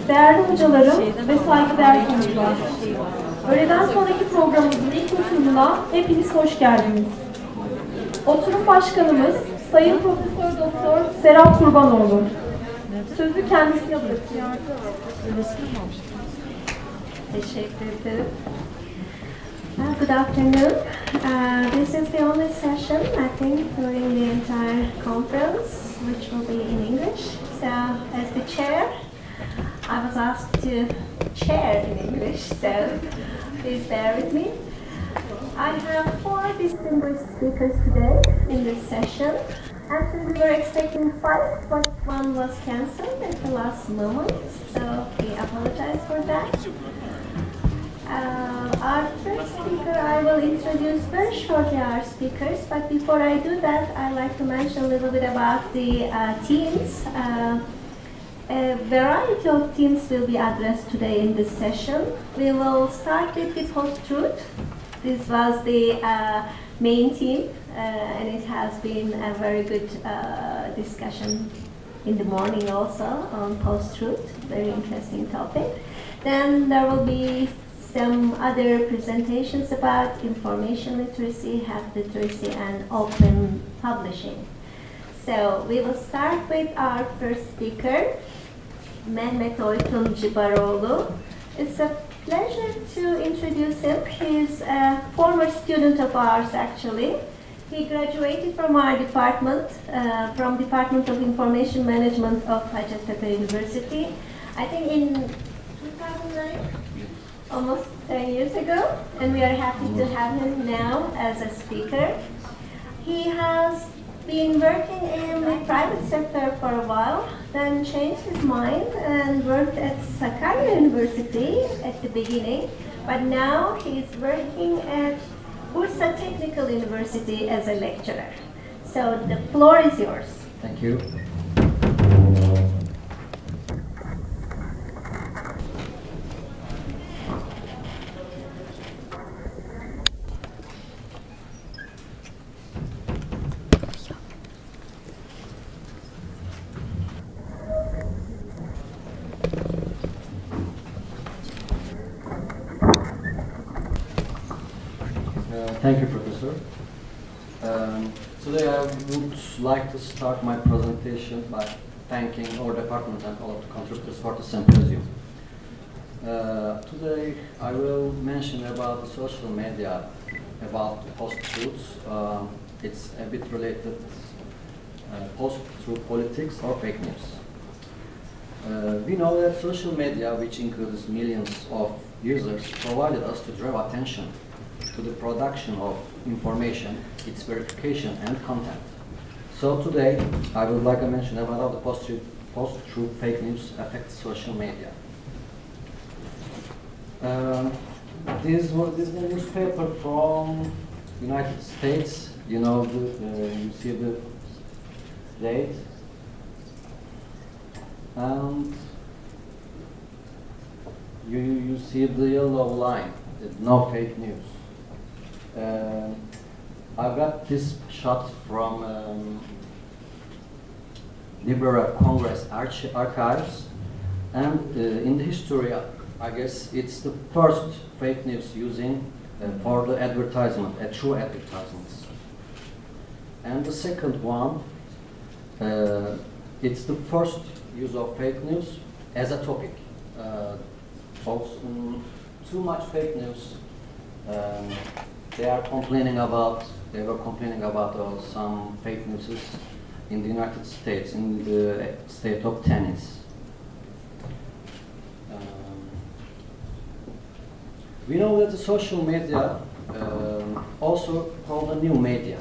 Değerli hocalarım ve saygıdeğer konuklar, öğleden sonraki programımızın ilk oturumuna hepiniz hoş geldiniz. Oturum Başkanımız Sayın Profesör Doktor Serap Kurbanoğlu. Sözü kendisine bırakıyorum. Teşekkür ederim. Good afternoon. This is the only session, I think, during the entire conference, which will be in English. So, as the chair, I was asked to chair in English, so please bear with me. I have 4 distinguished speakers today in this session. Actually, we were expecting 5, but one was cancelled at the last moment, so we apologize for that. Our first speaker, I will introduce very shortly our speakers, but before I do that, I'd like to mention a little bit about the themes. A variety of themes will be addressed today in this session. We will start with the post-truth. This was the main theme, and it has been a very good discussion in the morning also on post-truth, very interesting topic. Then there will be some other presentations about information literacy, health literacy, and open publishing. So we will start with our first speaker, Mehmet Oytun. It's a pleasure to introduce him. He's a former student of ours, actually. He graduated from our department, from Department of Information Management of Hacettepe University, I think in 2009, almost 10 years ago, and we are happy to have him now as a speaker. He has been working in the private sector for a while, then changed his mind and worked at Sakarya University at the beginning, but now he's working at Bursa Technical University as a lecturer. So the floor is yours. Thank you. Thank you, Professor. Today I would like to start my presentation by thanking our department and all of the contributors for the symposium. Today I will mention about the social media, about post-truths. It's a bit related post-truth politics or fake news. We know that social media, which includes millions of users, provided us to draw attention to the production of information, its verification and content. So today, I would like to mention about how the post-truth fake news affects social media. This is a newspaper from United States. You know, you see the date, and you see the yellow line. No fake news. I got this shot from Library of Congress archives, and in the history, I guess it's the first fake news using for the advertisement, true advertisements. And the second one, it's the first use of fake news as a topic. Too much fake news. They were complaining about some fake news in the United States, in the state of Tennessee. We know that the social media also called the new media.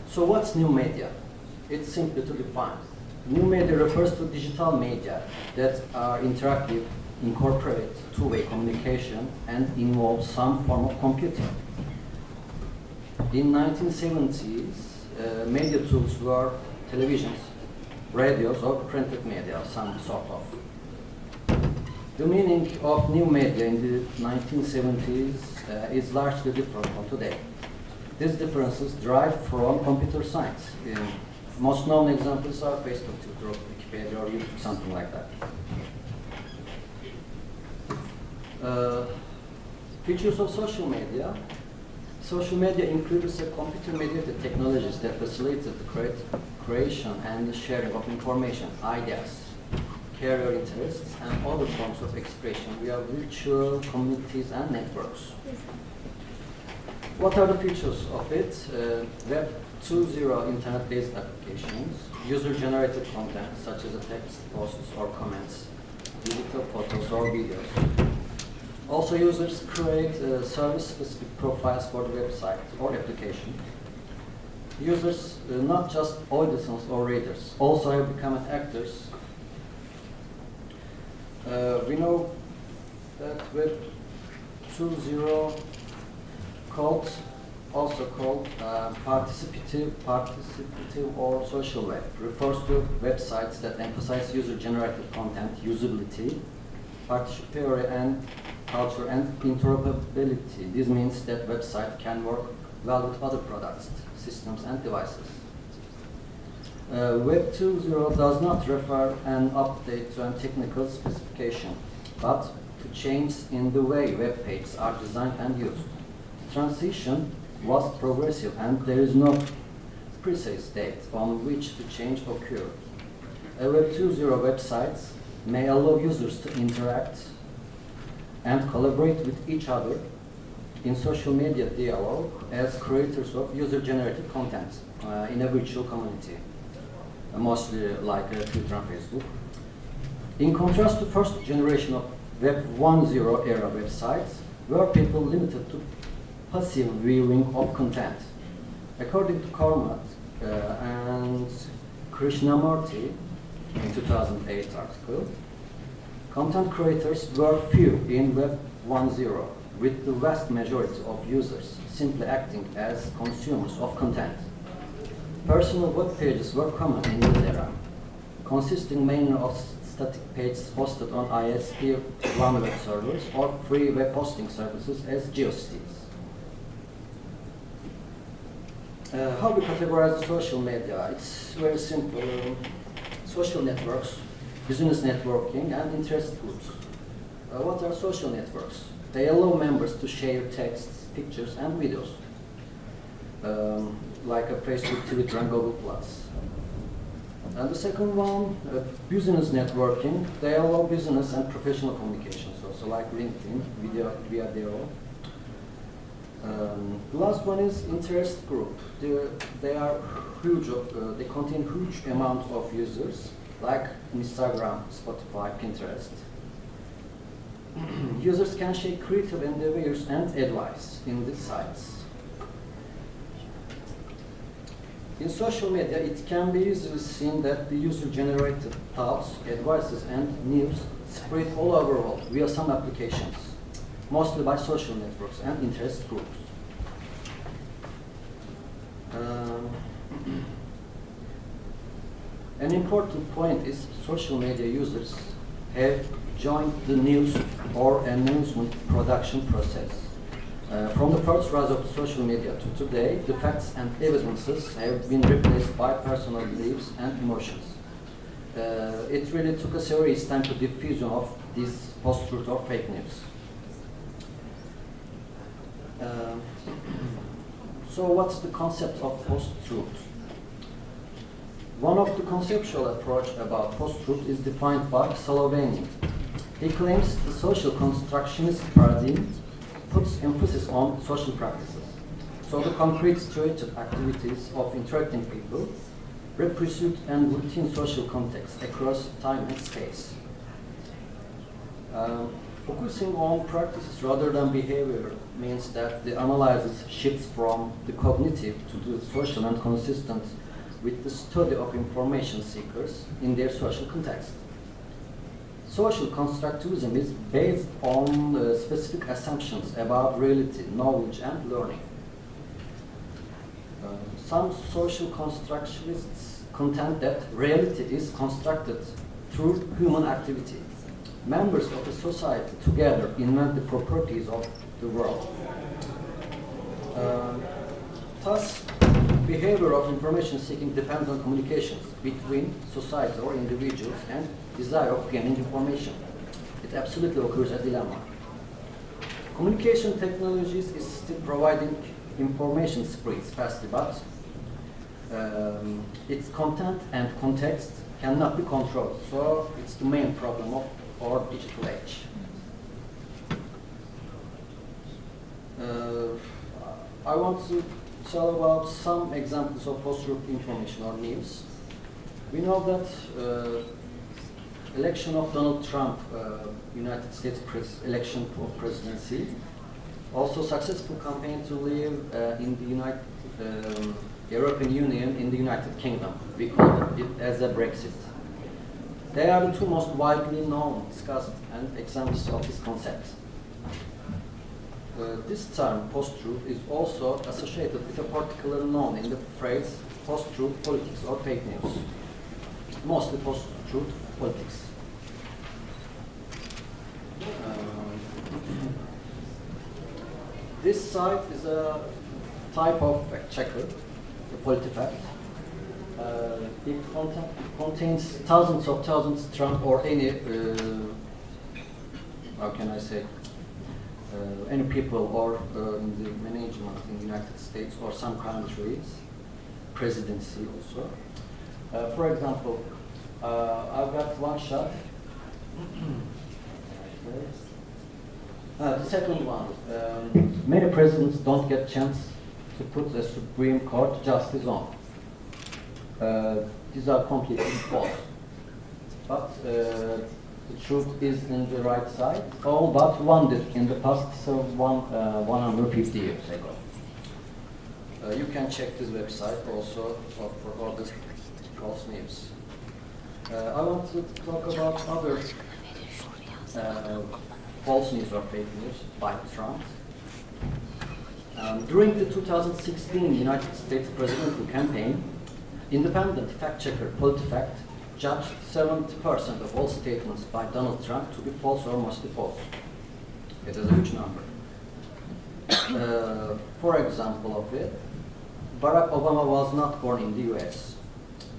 So what's new media? It's simply to define. New media refers to digital media that are interactive, incorporate two-way communication, and involve some form of computing. In 1970s, media tools were televisions, radios, or printed media, some sort of. The meaning of new media in the 1970s is largely different from today. These differences derive from computer science. Most known examples are Facebook, Twitter, or Wikipedia, or YouTube, something like that. Features of social media. Social media includes computer-mediated technologies that facilitate the creation and the sharing of information, ideas, career interests, and other forms of expression via virtual communities and networks. What are the features of it? Web 2.0 internet-based applications, user-generated content such as text, posts, or comments, digital photos or videos. Also, users create service-specific profiles for the website or application. Users, not just audiences or readers, also have become actors. We know that Web 2.0, also called participative or social web, refers to websites that emphasize user-generated content, usability, participatory and culture, and interoperability. This means that website can work well with other products, systems, and devices. Web 2.0 does not refer an update to a technical specification, but to change in the way web pages are designed and used. The transition was progressive, and there is no precise date on which the change occurred. A Web 2.0 website may allow users to interact and collaborate with each other in social media dialogue as creators of user-generated content in a virtual community, mostly like Twitter and Facebook. In contrast to first generation of Web 1.0 era websites, were people limited to passive viewing of content. According to Cormac and Krishnamurti in 2008 article, content creators were few in Web 1.0, with the vast majority of users simply acting as consumers of content. Personal web pages were common in this era, consisting mainly of static pages hosted on ISP1 web servers or free web hosting services as GeoCities. How we categorize social media? It's very simple. Social networks, business networking, and interest groups. What are social networks? They allow members to share texts, pictures, and videos, like a Facebook, Twitter, and Google+. And the second one, business networking. They allow business and professional communications, also like LinkedIn, video. The last one is interest group. They are huge. They contain huge amount of users, like Instagram, Spotify, Pinterest. Users can share creative endeavors and advice in these sites. In social media, it can be easily seen that the user-generated thoughts, advices, and news spread all over the world via some applications, mostly by social networks and interest groups. An important point is social media users have joined the news or announcement production process. From the first rise of social media to today, the facts and evidences have been replaced by personal beliefs and emotions. It really took a serious time to diffusion of this post-truth or fake news. So what's the concept of post-truth? One of the conceptual approach about post-truth is defined by Salovany. He claims the social constructionist paradigm puts emphasis on social practices. So the concrete situated activities of interacting people represent and routine social context across time and space. Focusing on practices rather than behavior means that the analysis shifts from the cognitive to the social and consistent with the study of information seekers in their social context. Social constructivism is based on specific assumptions about reality, knowledge, and learning. Some social constructionists contend that reality is constructed through human activity. Members of a society together invent the properties of the world. Thus, behavior of information seeking depends on communications between society or individuals and desire of gaining information. It absolutely occurs a dilemma. Communication technologies is still providing information spreads fastly, but its content and context cannot be controlled. So it's the main problem of our digital age. I want to tell about some examples of post-truth information or news. We know that election of Donald Trump, United States election of presidency, also successful campaign to live in the European Union in the United Kingdom. We call it as a Brexit. They are the two most widely known, discussed, and examples of this concept. This term, post-truth, is also associated with a particular known in the phrase post-truth politics or fake news. Mostly post-truth politics. This site is a type of fact checker, the PolitiFact. It contains thousands of Trump or any, how can I say, any people or in the management in the United States or some countries, presidency also. For example, I've got one shot. The second one, many presidents don't get a chance to put the Supreme Court justice on. These are completely false. But the truth is in the right side. All but one did in the past 150 years ago. You can check this website also for all this false news. I want to talk about other false news or fake news by Trump. During the 2016 United States presidential campaign, independent fact checker PolitiFact judged 70% of all statements by Donald Trump to be false or mostly false. It is a huge number. For example of it, Barack Obama was not born in the US.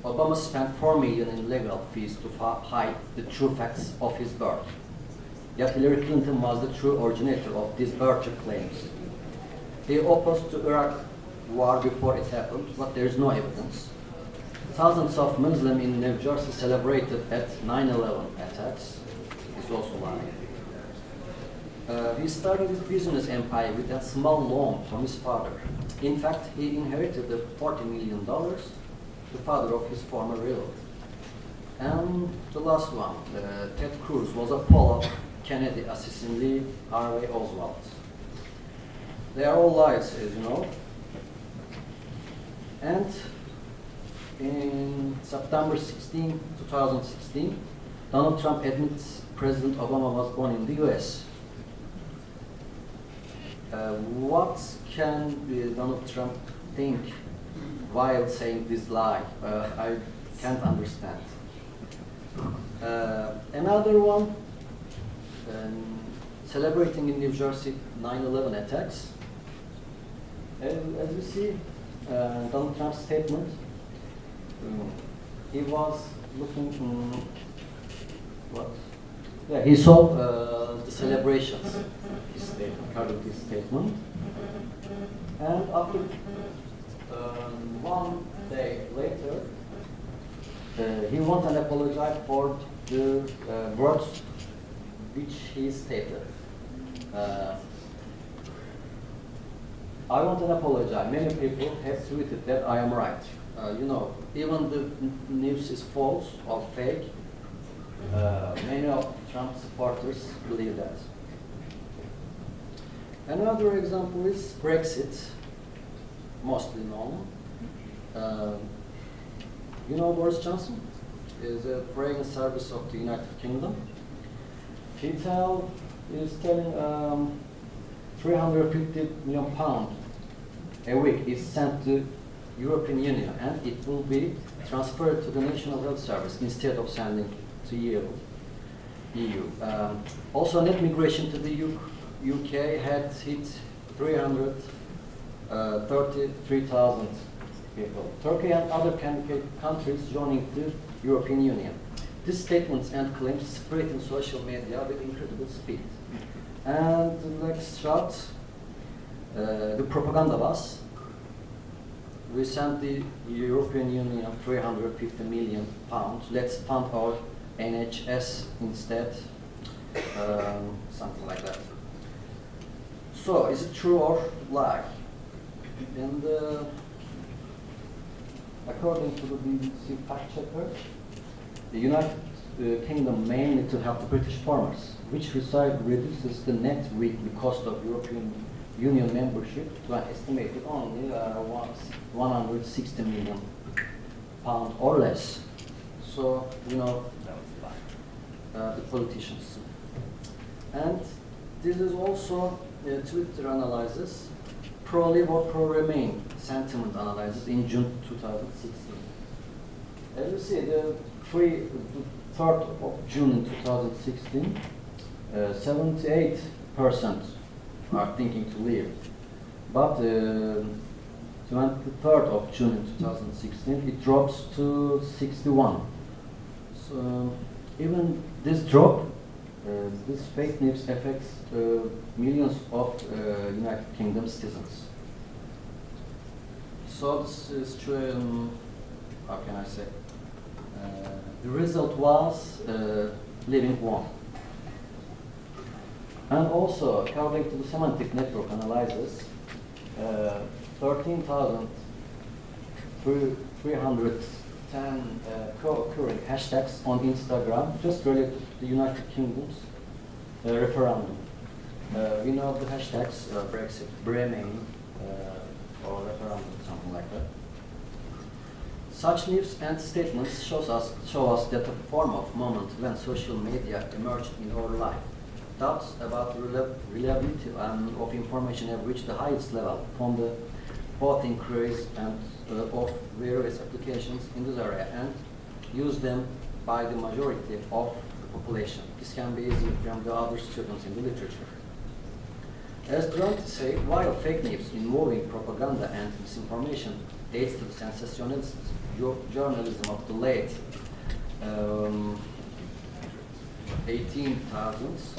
Obama spent $4 million in legal fees to hide the true facts of his birth. Yet Hillary Clinton was the true originator of these birth claims. He opposed the Iraq war before it happened, but there is no evidence. Thousands of Muslims in New Jersey celebrated at 9/11 attacks. It's also lying. He started his business empire with a small loan from his father. In fact, he inherited the $40 million, the father of his former relative. And the last one, Ted Cruz was a follower of Kennedy assassin Lee Harvey Oswald. They are all lies, as you know. And in September 16, 2016, Donald Trump admits President Obama was born in the US. What can Donald Trump think while saying this lie? I can't understand. Another one, celebrating in New Jersey 9/11 attacks. As you see, Donald Trump's statement, he was looking what? Yeah, he saw the celebrations. His statement, according to his statement, and after 1 day later, he went and apologized for the words which he stated. I want to apologize. Many people have tweeted that I am right. You know, even the news is false or fake. Many of Trump supporters believe that. Another example is Brexit, mostly known. You know Boris Johnson is a fragrance service of the United Kingdom. He is telling 350 million pounds a week is sent to European Union, and it will be transferred to the National Health Service instead of sending to EU. Also, net migration to the UK had hit 300 33,000 people. Turkey and other candidate countries joining the European Union. These statements and claims spread in social media with incredible speed. And the next shot, the propaganda was, we sent the European Union 350 million pounds. Let's fund our NHS instead, something like that. So, is it true or lie? And according to the BBC fact checker, the United Kingdom mainly to help the British farmers, which reduces the net weekly cost of European Union membership to an estimated only 160 million pounds or less. So, you know, the politicians. And this is also Twitter analysis, pro-Live or pro-Remain sentiment analysis in June 2016. As you see, the 3rd of June in 2016, 78% are thinking to leave. But 23rd of June in 2016, it drops to 61. So even this drop, this fake news affects millions of United Kingdom citizens. So this is true, how can I say? The result was leaving one. And also, according to the semantic network analysis, 13,310 co-occurring hashtags on Instagram just related to the United Kingdom's referendum. We know the hashtags Brexit, Remain, or referendum, something like that. Such news and statements show us that a form of moment when social media emerged in our life. Doubts about the reliability of information have reached the highest level from the both inquiries and of various applications in this area and use them by the majority of the population. This can be easy from the other students in the literature. As Durant said, while fake news involving propaganda and misinformation dates to the sensationalist journalism of the late 18,000s,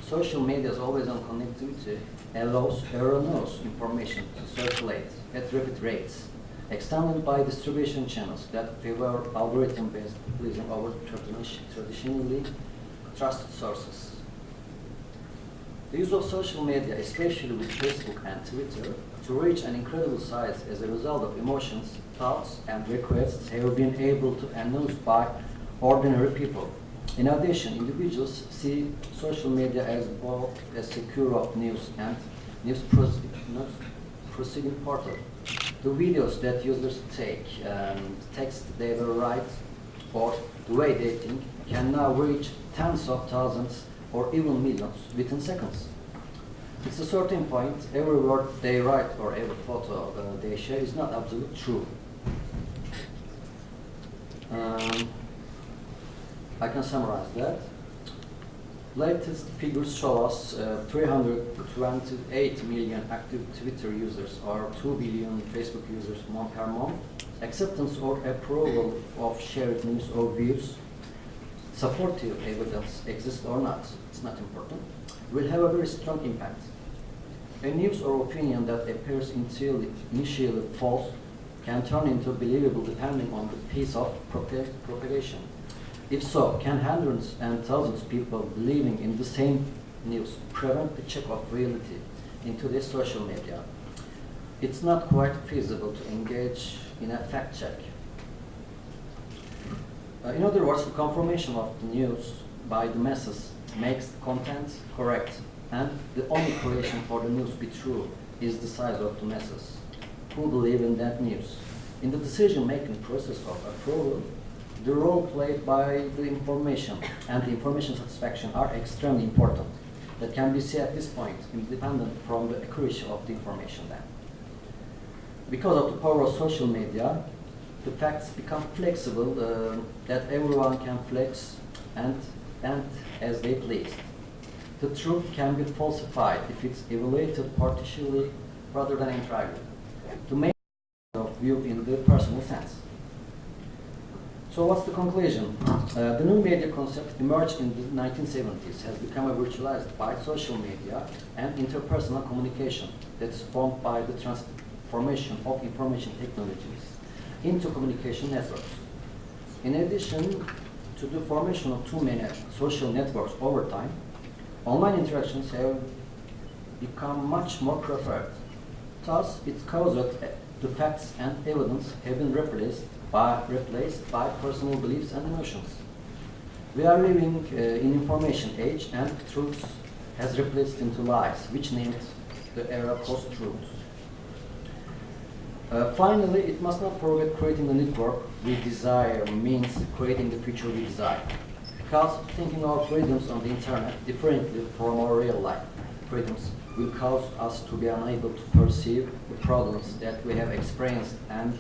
social media's always-on connectivity allows erroneous information to circulate at rapid rates, extended by distribution channels that favor algorithm-based pleasing over traditionally trusted sources. The use of social media, especially with Facebook and Twitter, to reach an incredible size as a result of emotions, thoughts, and requests have been able to announced by ordinary people. In addition, individuals see social media as both a secure of news and news proceeding portal. The videos that users take, the text they will write, or the way they think can now reach tens of thousands or even millions within seconds. It's a certain point, every word they write or every photo they share is not absolutely true. I can summarize that. Latest figures show us 328 million active Twitter users or 2 billion Facebook users per month. Acceptance or approval of shared news or views, supportive evidence exists or not, it's not important, will have a very strong impact. A news or opinion that appears initially false can turn into believable depending on the pace of propagation. If so, can hundreds and thousands of people believing in the same news prevent the check of reality in today's social media? It's not quite feasible to engage in a fact check. In other words, the confirmation of the news by the masses makes the content correct, and the only correlation for the news to be true is the size of the masses who believe in that news. In the decision-making process of approval, the role played by the information and the information satisfaction are extremely important. That can be seen at this point, independent from the accuracy of the information then. Because of the power of social media, the facts become flexible, that everyone can flex and as they please. The truth can be falsified if it's evaluated rather than interactive, to make of view in the personal sense. So what's the conclusion? The new media concept emerged in the 1970s, has become virtualized by social media and interpersonal communication that is formed by the transformation of information technologies into communication networks. In addition to the formation of too many social networks over time, online interactions have become much more preferred. Thus, it's caused that the facts and evidence have been replaced by personal beliefs and emotions. We are living in information age, and truth has replaced into lies, which named the era post-truth. Finally, it must not forget creating the network we desire means creating the future we desire. Because thinking of freedoms on the internet differently from our real life freedoms will cause us to be unable to perceive the problems that we have experienced and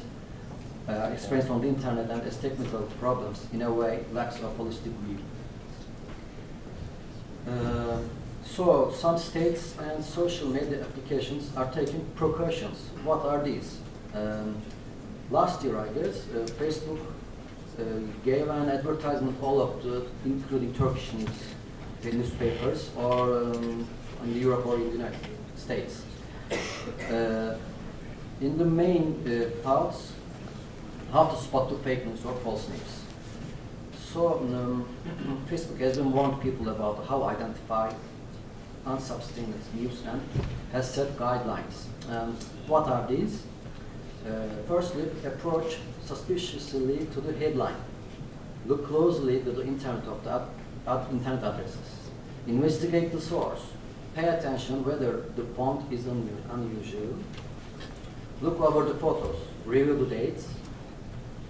experienced on the internet, and as technical problems in a way lacks a holistic view. So some states and social media applications are taking precautions. What are these? Last year, I guess, Facebook gave an advertisement all of the, including Turkish newspapers, or in Europe or in the United States. In the main thoughts, how to spot the fake news or false news. So Facebook has been warned people about how to identify unsubstantiated news and has set guidelines. What are these? Firstly, approach suspiciously to the headline. Look closely to the intent of the internet addresses. Investigate the source. Pay attention whether the font is unusual. Look over the photos. Review the dates.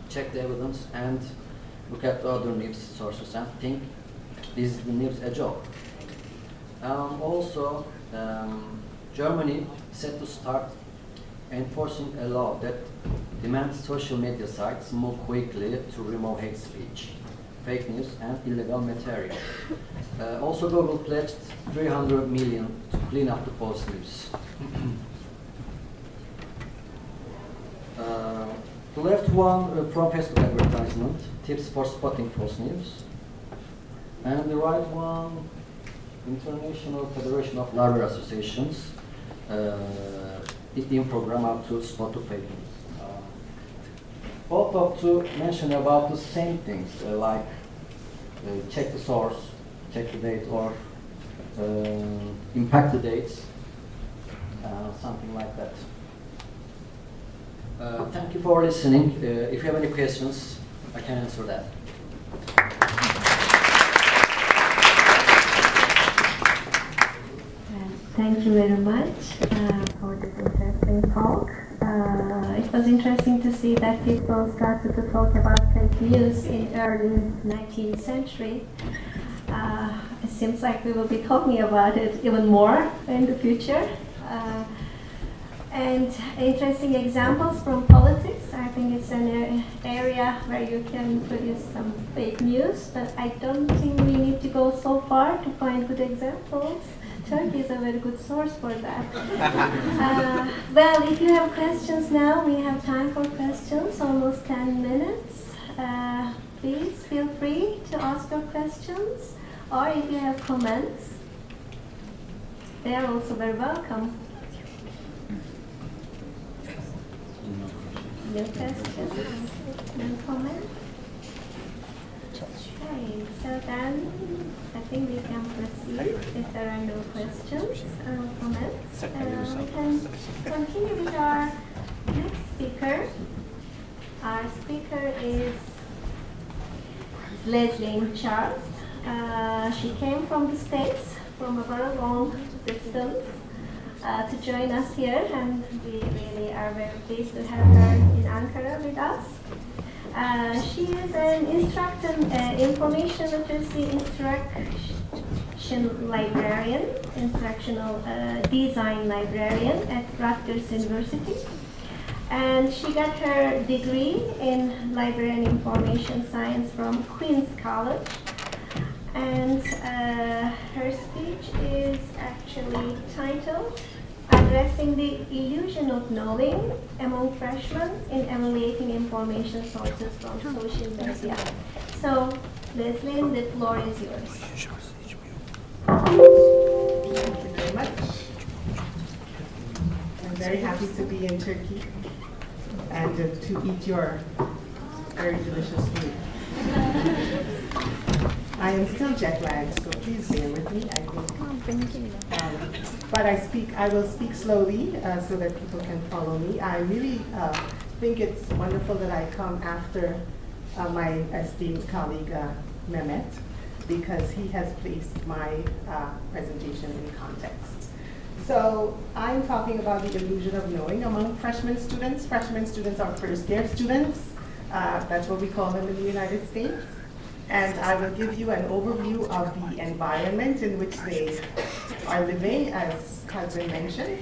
Check the evidence and look at the other news sources and think, is the news a joke? Also, Germany set to start enforcing a law that demands social media sites move quickly to remove hate speech, fake news, and illegal material. Also, Google pledged 300 million to clean up the false news. The left one from Facebook advertisement, tips for spotting false news. And the right one, International Federation of Library Associations, in program how to spot the fake news. Both of to mention about the same things, like check the source, check the date, or impact the dates, something like that. Thank you for listening. If you have any questions, I can answer that. Thank you very much for this interesting talk. It was interesting to see that people started to talk about fake news in early 19th century. It seems like we will be talking about it even more in the future. And interesting examples from politics. I think it's an area where you can produce some fake news, but I don't think we need to go so far to find good examples. Turkey is a very good source for that. Well, if you have questions now, we have time for questions, almost 10 minutes. Please feel free to ask your questions, or if you have comments, they are also very welcome. No questions? No comments? Okay, so then I think we can proceed if there are no questions or comments. We can continue with our next speaker. Our speaker is Leslie Charles. She came from the States from a very long distance to join us here, and we really are very pleased to have her in Ankara with us. She is an information literacy instruction librarian, instructional design librarian at Rutgers University. And she got her degree in library and information science from Queen's College. And her speech is actually titled addressing the illusion of knowing among freshmen in evaluating information sources from social media. So, Leslie, the floor is yours. Thank you very much. I'm very happy to be in Turkey and to eat your very delicious food. I am still jet lagged, so please bear with me. But I will speak slowly so that people can follow me. I really think it's wonderful that I come after my esteemed colleague Mehmet, because he has placed my presentation in context. So I'm talking about the illusion of knowing among freshman students. Freshman students are first year students. That's what we call them in the United States. And I will give you an overview of the environment in which they are living, as has been mentioned.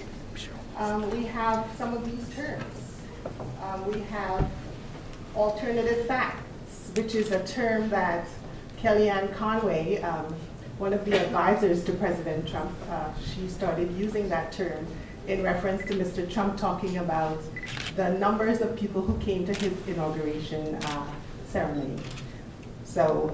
We have some of these terms. We have alternative facts, which is a term that Kellyanne Conway, one of the advisors to President Trump, she started using that term in reference to Mr. Trump talking about the numbers of people who came to his inauguration ceremony. So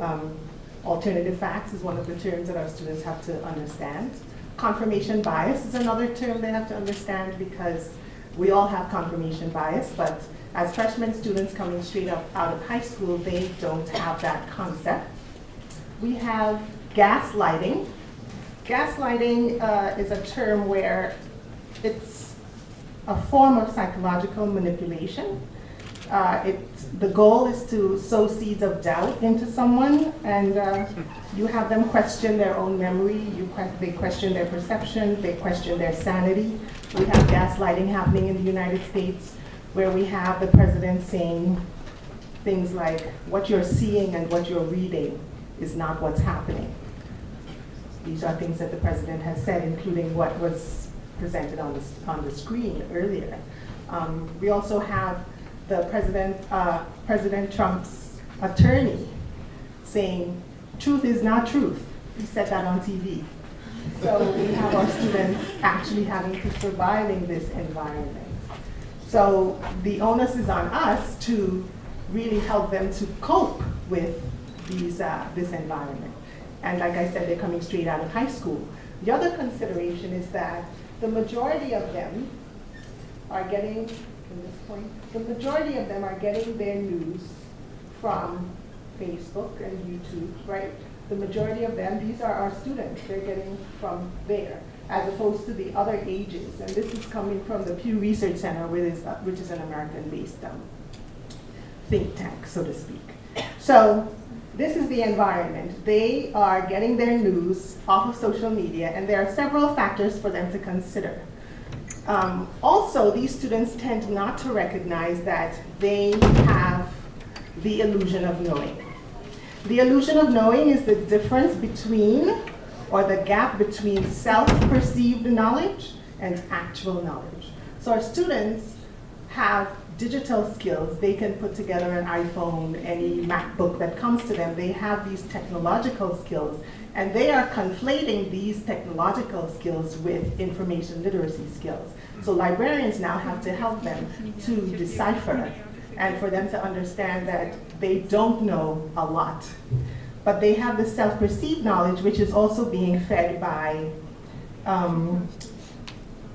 alternative facts is one of the terms that our students have to understand. Confirmation bias is another term they have to understand, because we all have confirmation bias, but as freshman students coming straight up out of high school, they don't have that concept. We have gaslighting. Gaslighting is a term where it's a form of psychological manipulation. The goal is to sow seeds of doubt into someone, and you have them question their own memory, they question their perception, they question their sanity. We have gaslighting happening in the United States, where we have the president saying things like, what you're seeing and what you're reading is not what's happening. These are things that the president has said, including what was presented on the screen earlier. We also have the President Trump's attorney saying, truth is not truth. He said that on TV. So we have our students actually having to survive in this environment. So the onus is on us to really help them to cope with this environment. And like I said, they're coming straight out of high school. The other consideration is that the majority of them are getting, from this point, the majority of them are getting their news from Facebook and YouTube, right? The majority of them, these are our students, they're getting from there, as opposed to the other ages. And this is coming from the Pew Research Center, which is an American-based think tank, so to speak. So this is the environment. They are getting their news off of social media, and there are several factors for them to consider. Also, these students tend not to recognize that they have the illusion of knowing. The illusion of knowing is the difference between, or the gap between, self-perceived knowledge and actual knowledge. So our students have digital skills. They can put together an iPhone, any MacBook that comes to them. They have these technological skills, and they are conflating these technological skills with information literacy skills. So librarians now have to help them to decipher and for them to understand that they don't know a lot. But they have the self-perceived knowledge, which is also being fed by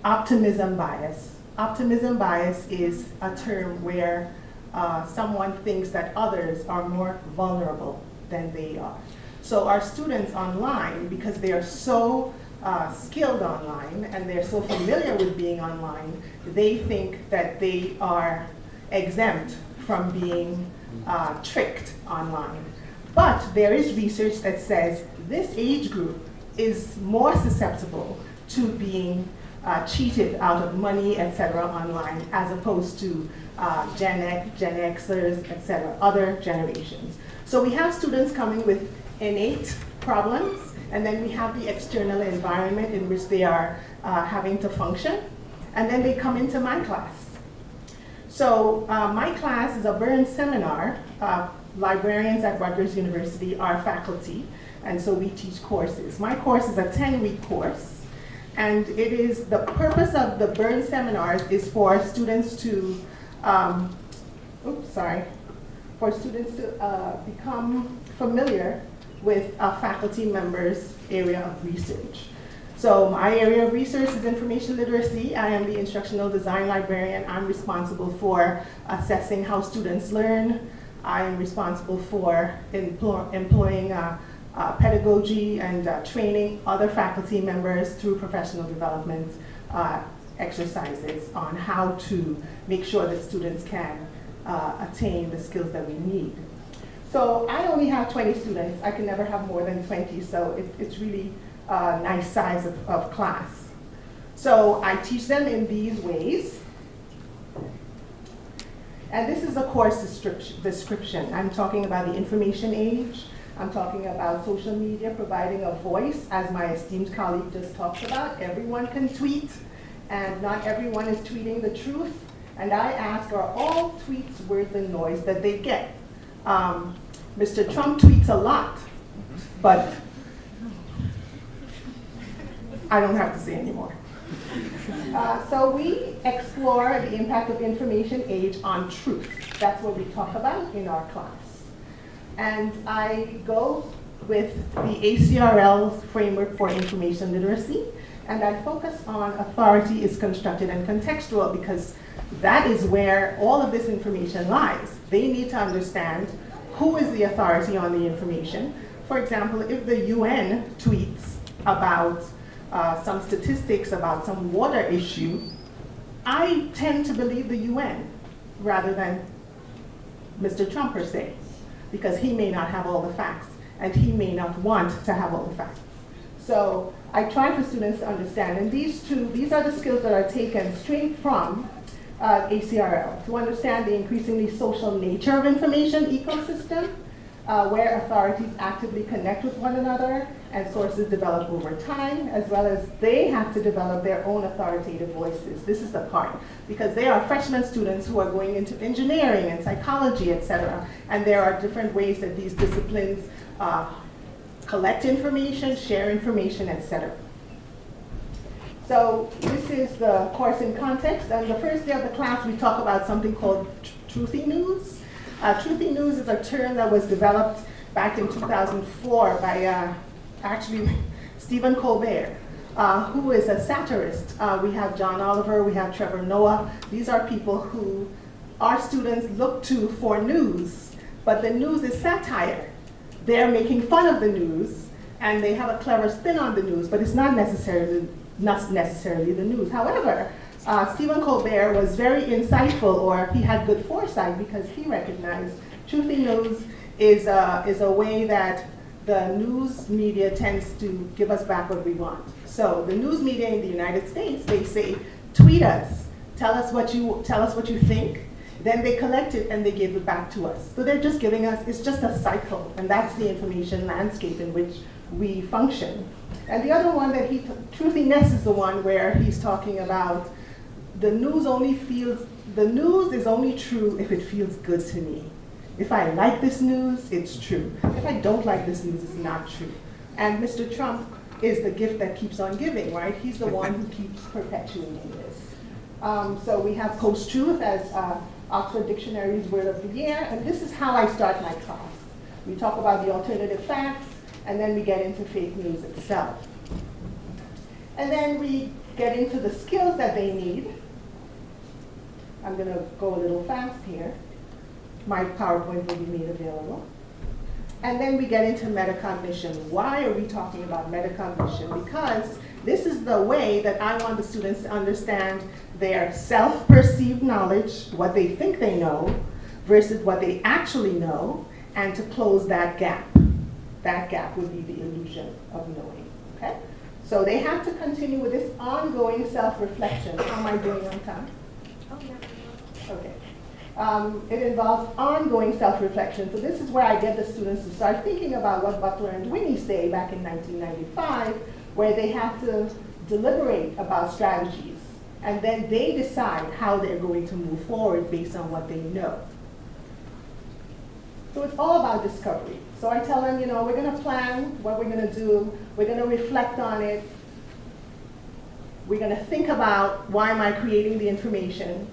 optimism bias. Optimism bias is a term where someone thinks that others are more vulnerable than they are. So our students online, because they are so skilled online and they're so familiar with being online, they think that they are exempt from being tricked online. But there is research that says this age group is more susceptible to being cheated out of money, etc., online, as opposed to Gen Xers, etc., other generations. So we have students coming with innate problems, and then we have the external environment in which they are having to function, and then they come into my class. So my class is a Burns seminar. Librarians at Rutgers University are faculty, and so we teach courses. My course is a 10-week course, And it is the purpose of the Burn seminars is for students to, become familiar with a faculty member's area of research. So my area of research is information literacy. I am the instructional design librarian. I'm responsible for assessing how students learn. I am responsible for employing pedagogy and training other faculty members through professional development exercises on how to make sure that students can attain the skills that we need. So I only have 20 students. I can never have more than 20, so it's really a nice size of class. So I teach them in these ways. And this is a course description. I'm talking about the information age. I'm talking about social media providing a voice, as my esteemed colleague just talked about. Everyone can tweet, and not everyone is tweeting the truth. And I ask, are all tweets worth the noise that they get? Mr. Trump tweets a lot, but I don't have to say anymore. So we explore the impact of information age on truth. That's what we talk about in our class. And I go with the ACRL's framework for information literacy, and I focus on authority is constructed and contextual, because that is where all of this information lies. They need to understand who is the authority on the information. For example, if the UN tweets about some statistics about some water issue, I tend to believe the UN rather than Mr. Trump per se, because he may not have all the facts and he may not want to have all the facts. So I try for students to understand, and these are the skills that are taken straight from ACRL, to understand the increasingly social nature of information ecosystem, where authorities actively connect with one another and sources develop over time, as well as they have to develop their own authoritative voices. This is the part, because they are freshman students who are going into engineering and psychology, etc. And there are different ways that these disciplines collect information, share information, etc. So this is the course in context. And the first day of the class, we talk about something called truthy news. Truthy news is a term that was developed back in 2004 by actually Stephen Colbert, who is a satirist. We have John Oliver, we have Trevor Noah. These are people who our students look to for news, but the news is satire. They're making fun of the news, and they have a clever spin on the news, but it's not necessarily the news. However, Stephen Colbert was very insightful, or he had good foresight, because he recognized truthy news is a way that the news media tends to give us back what we want. So the news media in the United States, they say, tweet us, tell us what you think. Then they collect it and they give it back to us. So they're just giving us, it's just a cycle, and that's the information landscape in which we function. And the other one that truthiness is the one where he's talking about the news is only true if it feels good to me. If I like this news, it's true. If I don't like this news, it's not true. And Mr. Trump is the gift that keeps on giving, right? He's the one who keeps perpetuating this. So we have post-truth as Oxford Dictionary's word of the year, and this is how I start my class. We talk about the alternative facts, and then we get into fake news itself. And then we get into the skills that they need. I'm going to go a little fast here. My PowerPoint will be made available. And then we get into metacognition. Why are we talking about metacognition? Because this is the way that I want the students to understand their self-perceived knowledge, what they think they know, versus what they actually know, and to close that gap. That gap would be the illusion of knowing, okay? So they have to continue with this ongoing self-reflection. How am I doing on time? Oh, yeah. Okay. It involves ongoing self-reflection. So this is where I get the students to start thinking about what Butler and Winnie say back in 1995, where they have to deliberate about strategies. And then they decide how they're going to move forward based on what they know. So it's all about discovery. So I tell them, we're going to plan what we're going to do. We're going to reflect on it. We're going to think about, why am I creating the information?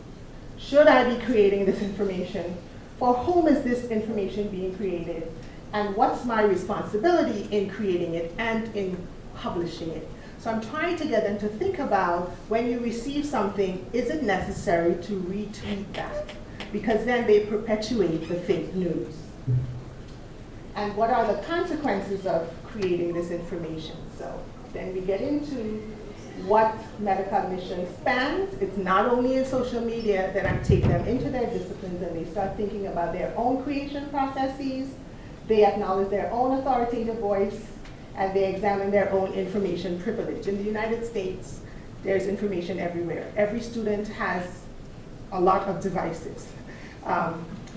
Should I be creating this information? For whom is this information being created? And what's my responsibility in creating it and in publishing it? So I'm trying to get them to think about, when you receive something, is it necessary to retweet that? Because then they perpetuate the fake news. And what are the consequences of creating this information? So then we get into what metacognition spans. It's not only in social media that I take them into their disciplines and they start thinking about their own creation processes. They acknowledge their own authoritative voice, and they examine their own information privilege. In the United States, there's information everywhere. Every student has a lot of devices.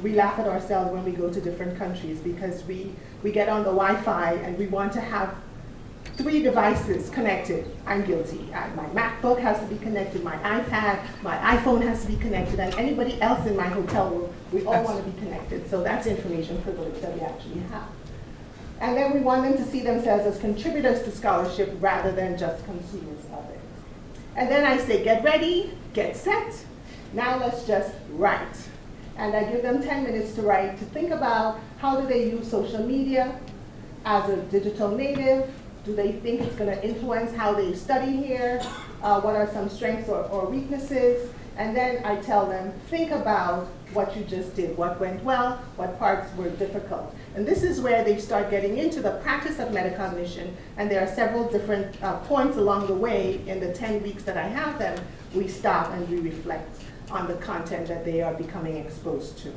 We laugh at ourselves when we go to different countries because we get on the Wi-Fi and we want to have 3 devices connected. I'm guilty. My MacBook has to be connected, my iPad, my iPhone has to be connected, and anybody else in my hotel room, we all want to be connected. So that's information privilege that we actually have. And then we want them to see themselves as contributors to scholarship rather than just consumers of it. And then I say, get ready, get set. Now let's just write. And I give them 10 minutes to write, to think about how do they use social media as a digital native. Do they think it's going to influence how they study here? What are some strengths or weaknesses? And then I tell them, think about what you just did, what went well, what parts were difficult. And this is where they start getting into the practice of metacognition. And there are several different points along the way. In the 10 weeks that I have them, we stop and we reflect on the content that they are becoming exposed to.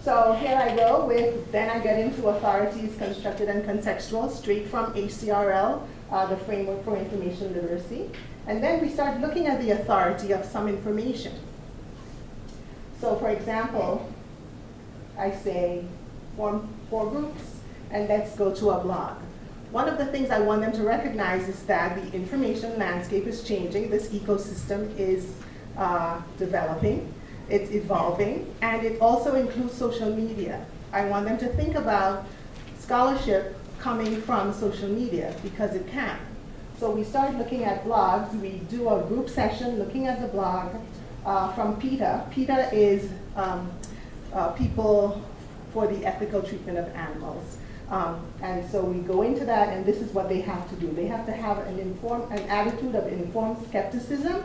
So here I go with, then I get into authorities, constructed and contextual, straight from ACRL, the Framework for Information Literacy. And then we start looking at the authority of some information. So for example, I say, form 4 groups, and let's go to a blog. One of the things I want them to recognize is that the information landscape is changing. This ecosystem is developing. It's evolving, and it also includes social media. I want them to think about scholarship coming from social media, because it can. So we start looking at blogs. We do a group session looking at the blog from PETA. PETA is People for the Ethical Treatment of Animals. And so we go into that, and this is what they have to do. They have to have an attitude of informed skepticism.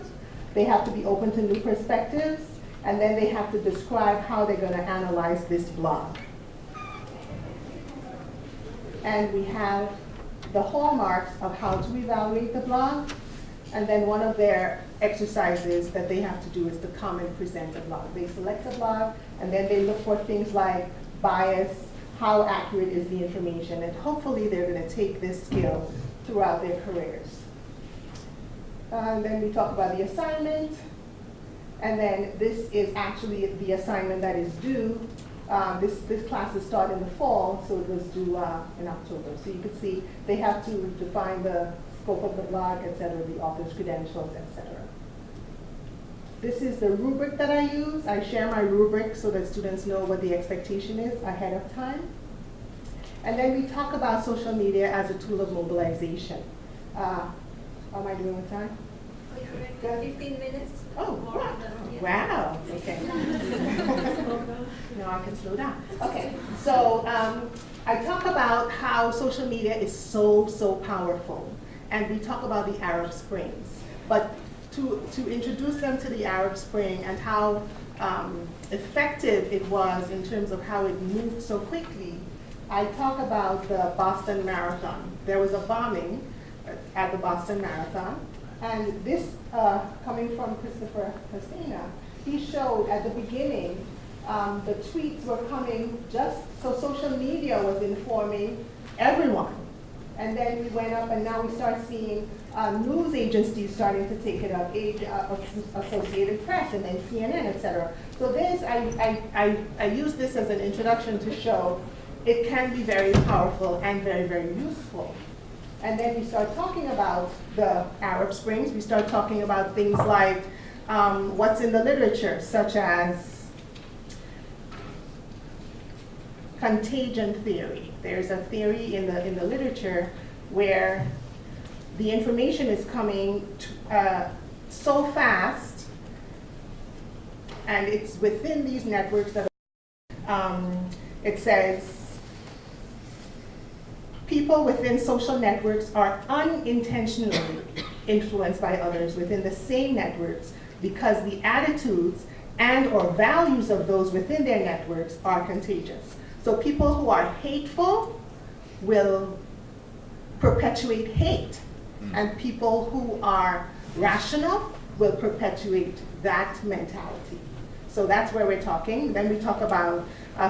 They have to be open to new perspectives. And then they have to describe how they're going to analyze this blog. And we have the hallmarks of how to evaluate the blog. And then one of their exercises that they have to do is to come and present a blog. They select a blog, and then they look for things like bias, how accurate is the information, and hopefully they're going to take this skill throughout their careers. And then we talk about the assignment. And then this is actually the assignment that is due. This class is starting in the fall, so it was due in October. So you can see they have to define the scope of the blog, et cetera, the author's credentials, et cetera. This is the rubric that I use. I share my rubric so that students know what the expectation is ahead of time. And then we talk about social media as a tool of mobilization. How am I doing with time? 15 minutes. Oh, wow. Wow. Okay. Now I can slow down. Okay. So I talk about how social media is so powerful. And we talk about the Arab Springs. But to introduce them to the Arab Spring and how effective it was in terms of how it moved so quickly, I talk about the Boston Marathon. There was a bombing at the Boston Marathon. And this, coming from Christopher Casina, he showed at the beginning, the tweets were coming just, so social media was informing everyone. And then we went up, and now we start seeing news agencies starting to take it up, Associated Press, and then CNN, et cetera. So this, I use this as an introduction to show it can be very powerful and very useful. And then we start talking about the Arab Springs. We start talking about things like what's in the literature, such as contagion theory. There's a theory in the literature where the information is coming so fast, and it's within these networks that it says people within social networks are unintentionally influenced by others within the same networks because the attitudes and or values of those within their networks are contagious. So people who are hateful will perpetuate hate, and people who are rational will perpetuate that mentality. So that's where we're talking. Then we talk about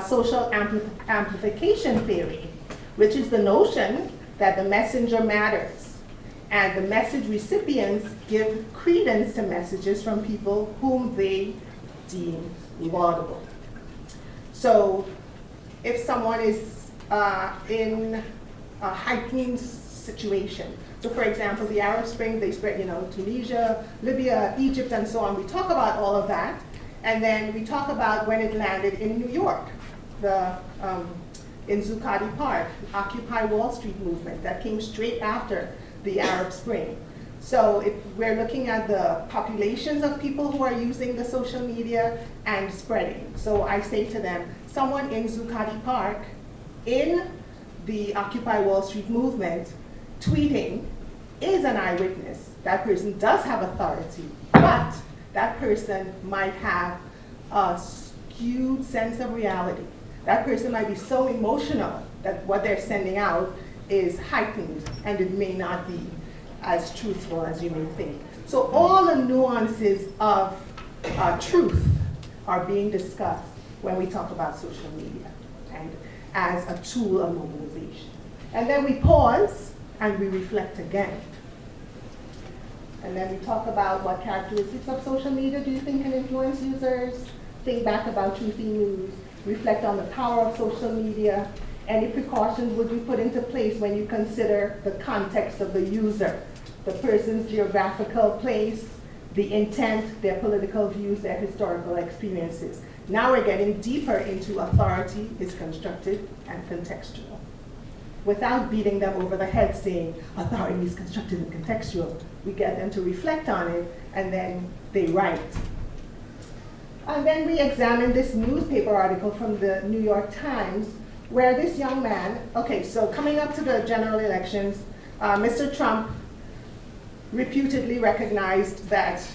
social amplification theory, which is the notion that the messenger matters, and the message recipients give credence to messages from people whom they deem laudable. So if someone is in a heightened situation, so for example, the Arab Spring, they spread, Tunisia, Libya, Egypt, and so on. We talk about all of that, and then we talk about when it landed in New York, in Zuccotti Park, Occupy Wall Street movement that came straight after the Arab Spring. So we're looking at the populations of people who are using the social media and spreading. So I say to them, someone in Zuccotti Park, in the Occupy Wall Street movement, tweeting is an eyewitness. That person does have authority, but that person might have a skewed sense of reality. That person might be so emotional that what they're sending out is heightened, and it may not be as truthful as you may think. So all the nuances of truth are being discussed when we talk about social media and as a tool of mobilization. And then we pause and we reflect again. And then we talk about what characteristics of social media do you think can influence users, think back about truthy news, reflect on the power of social media, any precautions would you put into place when you consider the context of the user, the person's geographical place, the intent, their political views, their historical experiences. Now we're getting deeper into authority is constructed and contextual. Without beating them over the head saying authority is constructed and contextual, we get them to reflect on it, and then they write. And then we examine this newspaper article from the New York Times where this young man, okay, so coming up to the general elections, Mr. Trump reputedly recognized that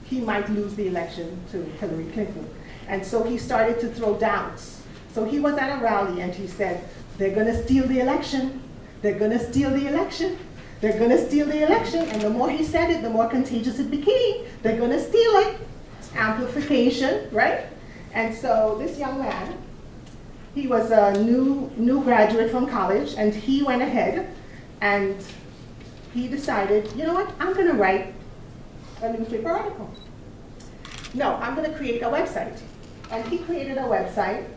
he might lose the election to Hillary Clinton. And so he started to throw doubts. So he was at a rally and he said, they're gonna steal the election, they're gonna steal the election, they're gonna steal the election. And the more he said it, the more contagious it became. They're gonna steal it. Amplification, right? And so this young man, he was a new graduate from college, and he went ahead and he decided, you know what, I'm gonna write a newspaper article. No, I'm gonna create a website. And he created a website,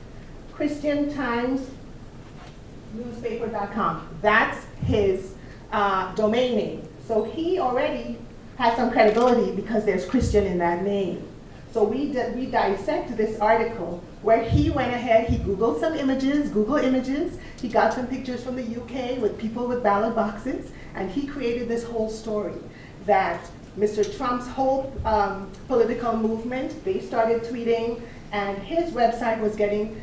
ChristianTimesNewspaper.com. That's his domain name. So he already has some credibility because there's Christian in that name. So we dissect this article where he went ahead, he Googled some images, Google Images, he got some pictures from the UK with people with ballot boxes, and he created this whole story that Mr. Trump's whole political movement, they started tweeting, and his website was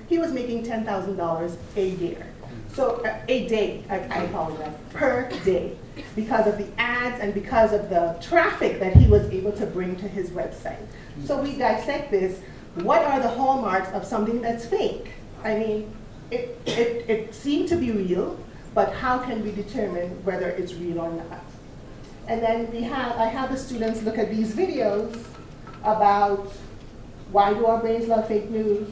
he was making $10,000 a year. So a day, I apologize, per day, because of the ads and because of the traffic that he was able to bring to his website. So we dissect this. What are the hallmarks of something that's fake? I mean, it seemed to be real, but how can we determine whether it's real or not? And then I have the students look at these videos about why do our brains love fake news,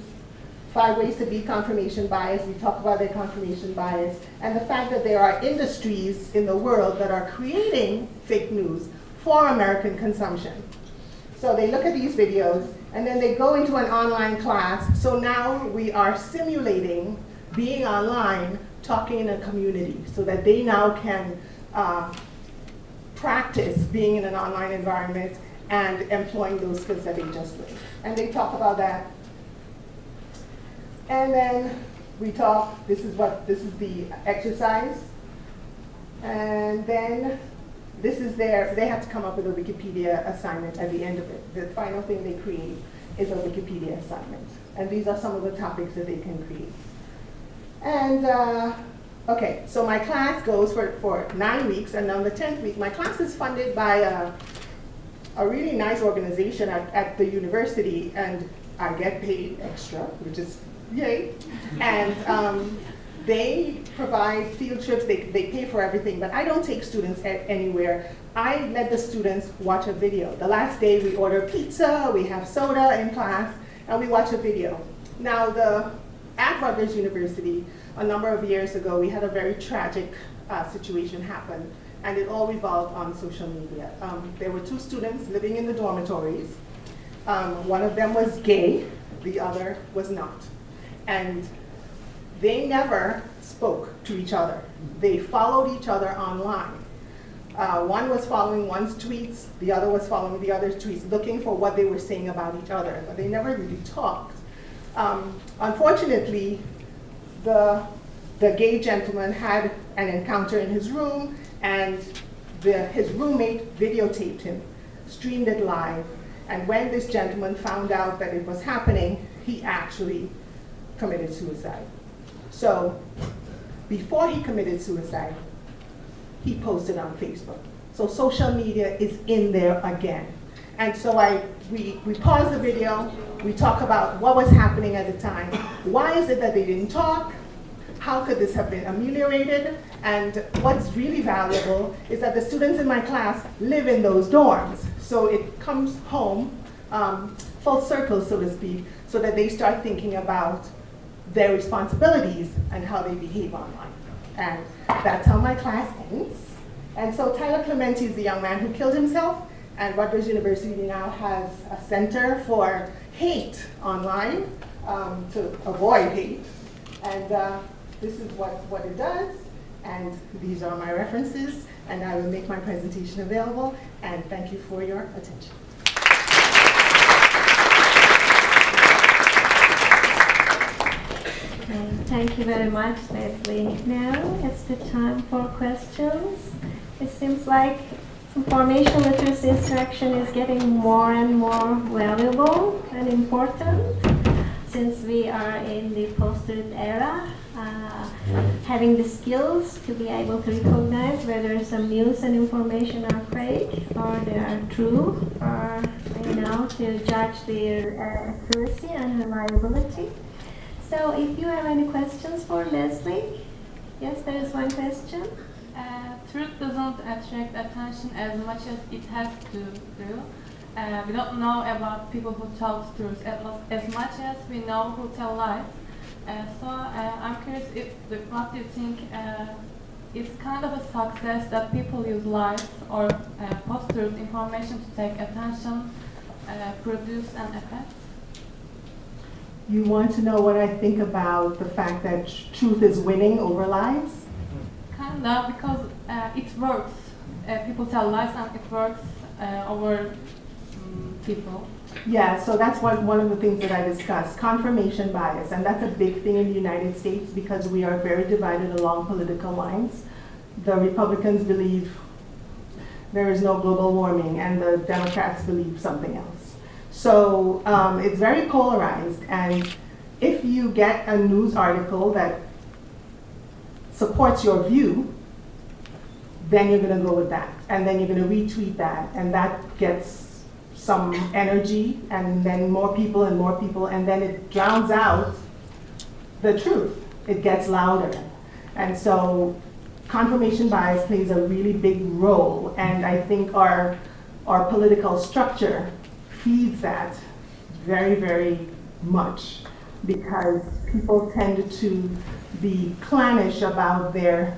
5 ways to beat confirmation bias. We talk about their confirmation bias, and the fact that there are industries in the world that are creating fake news for American consumption. So they look at these videos, and then they go into an online class. So now we are simulating being online, talking in a community, so that they now can practice being in an online environment and employing those skills that they just learned. And they talk about that. And then we talk, this is the exercise. And then this is they have to come up with a Wikipedia assignment at the end of it. The final thing they create is a Wikipedia assignment. And these are some of the topics that they can create. And okay, so my class goes for 9 weeks, and on the 10th week, my class is funded by a really nice organization at the university, and I get paid extra, which is yay. And they provide field trips, they pay for everything, but I don't take students anywhere. I let the students watch a video. The last day we order pizza, we have soda in class, and we watch a video. Now at Rutgers University, a number of years ago, we had a very tragic situation happen, and it all revolved on social media. There were 2 students living in the dormitories. One of them was gay, the other was not. And they never spoke to each other. They followed each other online. One was following one's tweets, the other was following the other's tweets, looking for what they were saying about each other, but they never really talked. Unfortunately, the gay gentleman had an encounter in his room, and his roommate videotaped him, streamed it live, and when this gentleman found out that it was happening, he actually committed suicide. So before he committed suicide, he posted on Facebook. So social media is in there again. And so we pause the video, we talk about what was happening at the time. Why is it that they didn't talk? How could this have been ameliorated? And what's really valuable is that the students in my class live in those dorms. So it comes home, full circle, so to speak, so that they start thinking about their responsibilities and how they behave online. And that's how my class ends. And so Tyler Clementi is the young man who killed himself, and Rutgers University now has a center for hate online, to avoid hate. And this is what it does, and these are my references, and I will make my presentation available, and thank you for your attention. Thank you very much, Leslie. Now it's the time for questions. It seems like information literacy instruction is getting more and more valuable and important since we are in the post-truth era. Having the skills to be able to recognize whether some news and information are fake or they are true, or to judge their accuracy and reliability. So if you have any questions for Leslie? Yes, there is one question. Truth doesn't attract attention as much as it has to do. We don't know about people who tell truth as much as we know who tell lies. So I'm curious what do you think is kind of a success that people use lies or post-truth information to take attention, produce an effect? You want to know what I think about the fact that truth is winning over lies? Kind of, because it works. People tell lies and it works over people. Yeah, so that's one of the things that I discussed, confirmation bias, and that's a big thing in the United States because we are very divided along political lines. The Republicans believe there is no global warming, and the Democrats believe something else. So it's very polarized, and if you get a news article that supports your view, then you're going to go with that, and then you're going to retweet that, and that gets some energy, and then more people, and then it drowns out the truth. It gets louder. And so confirmation bias plays a really big role, and I think our political structure feeds that very, very much because people tend to be clannish about their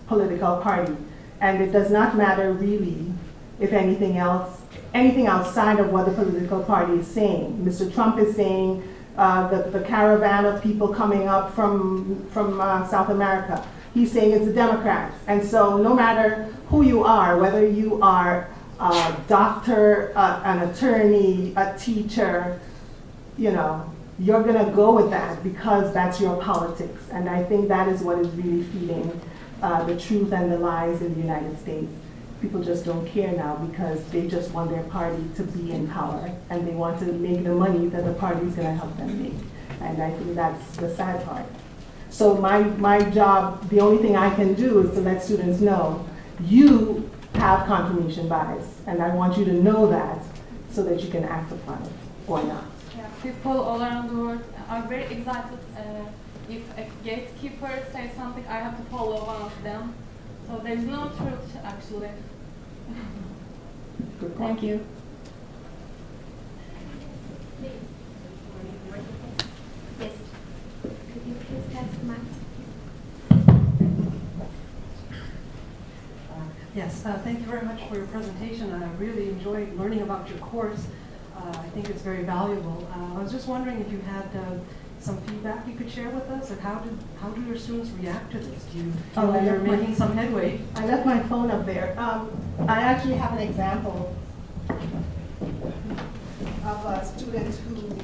political party. And it does not matter really if anything outside of what the political party is saying. Mr. Trump is saying the caravan of people coming up from South America. He's saying it's the Democrats. And so no matter who you are, whether you are a doctor, an attorney, a teacher, you're gonna go with that because that's your politics. And I think that is what is really feeding the truth and the lies in the United States. people just don't care now because they just want their party to be in power and they want to make the money that the party is going to help them make. And I think that's the sad part. So my job, the only thing I can do is to let students know, you have confirmation bias, and I want you to know that so that you can act upon it or not. Yeah, people all around the world are very excited. If a gatekeeper says something, I have to follow one of them. So there's no truth, actually. Good point. Thank you. Yes. Could you please pass the mic? Yes, thank you very much for your presentation. I really enjoyed learning about your course. I think it's very valuable. I was just wondering if you had some feedback you could share with us, and how do your students react to this? Do you feel I you're left my- making some headway? I left my phone up there. I actually have an example of a student who,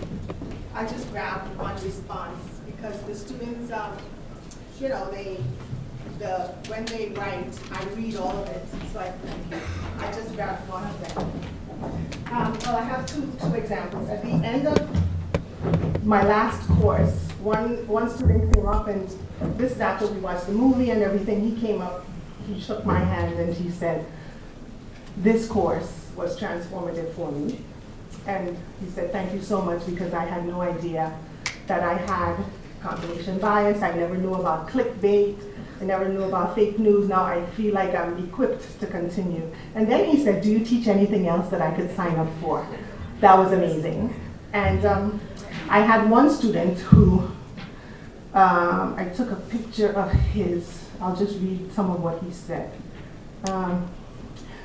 I just grabbed one response because the students, you know, when they write, I read all of it, so I just grabbed one of them. Well, I have two examples. At the end of my last course, one student came up, and this is after we watched the movie and everything. He came up, he shook my hand, and he said, "This course was transformative for me." And he said, "Thank you so much, because I had no idea that I had confirmation bias. I never knew about clickbait. I never knew about fake news. Now I feel like I'm equipped to continue." And then he said, "Do you teach anything else that I could sign up for?" That was amazing. And I had one student who, I took a picture of his. I'll just read some of what he said.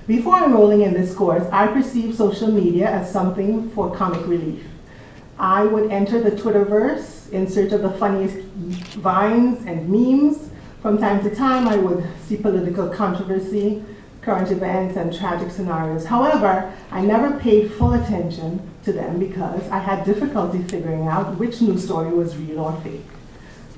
"Before enrolling in this course, I perceived social media as something for comic relief. I would enter the Twitterverse in search of the funniest vines and memes. From time to time, I would see political controversy, current events, and tragic scenarios. However, I never paid full attention to them because I had difficulty figuring out which news story was real or fake.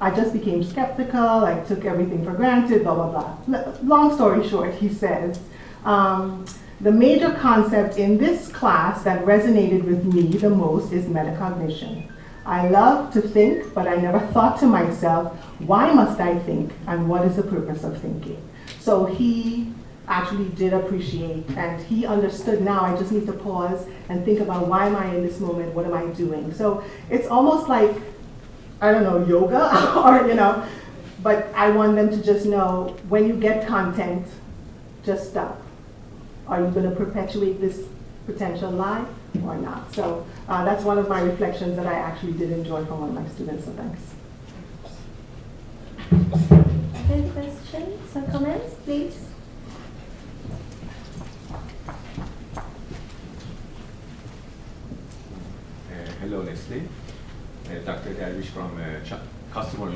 I just became skeptical, I took everything for granted, blah, blah, blah." Long story short, he says, "The major concept in this class that resonated with me the most is metacognition. I love to think, but I never thought to myself, why must I think, and what is the purpose of thinking?" So he actually did appreciate, and he understood, now I just need to pause and think about, why am I in this moment, what am I doing? So it's almost like, I don't know, yoga, or, you know, but I want them to just know, when you get content, just stop. Are you going to perpetuate this potential lie or not? So that's one of my reflections that I actually did enjoy from one of my students, so thanks. Other questions or comments, please? Hello, Leslie. Dr. Dervish from Kurbanoğlu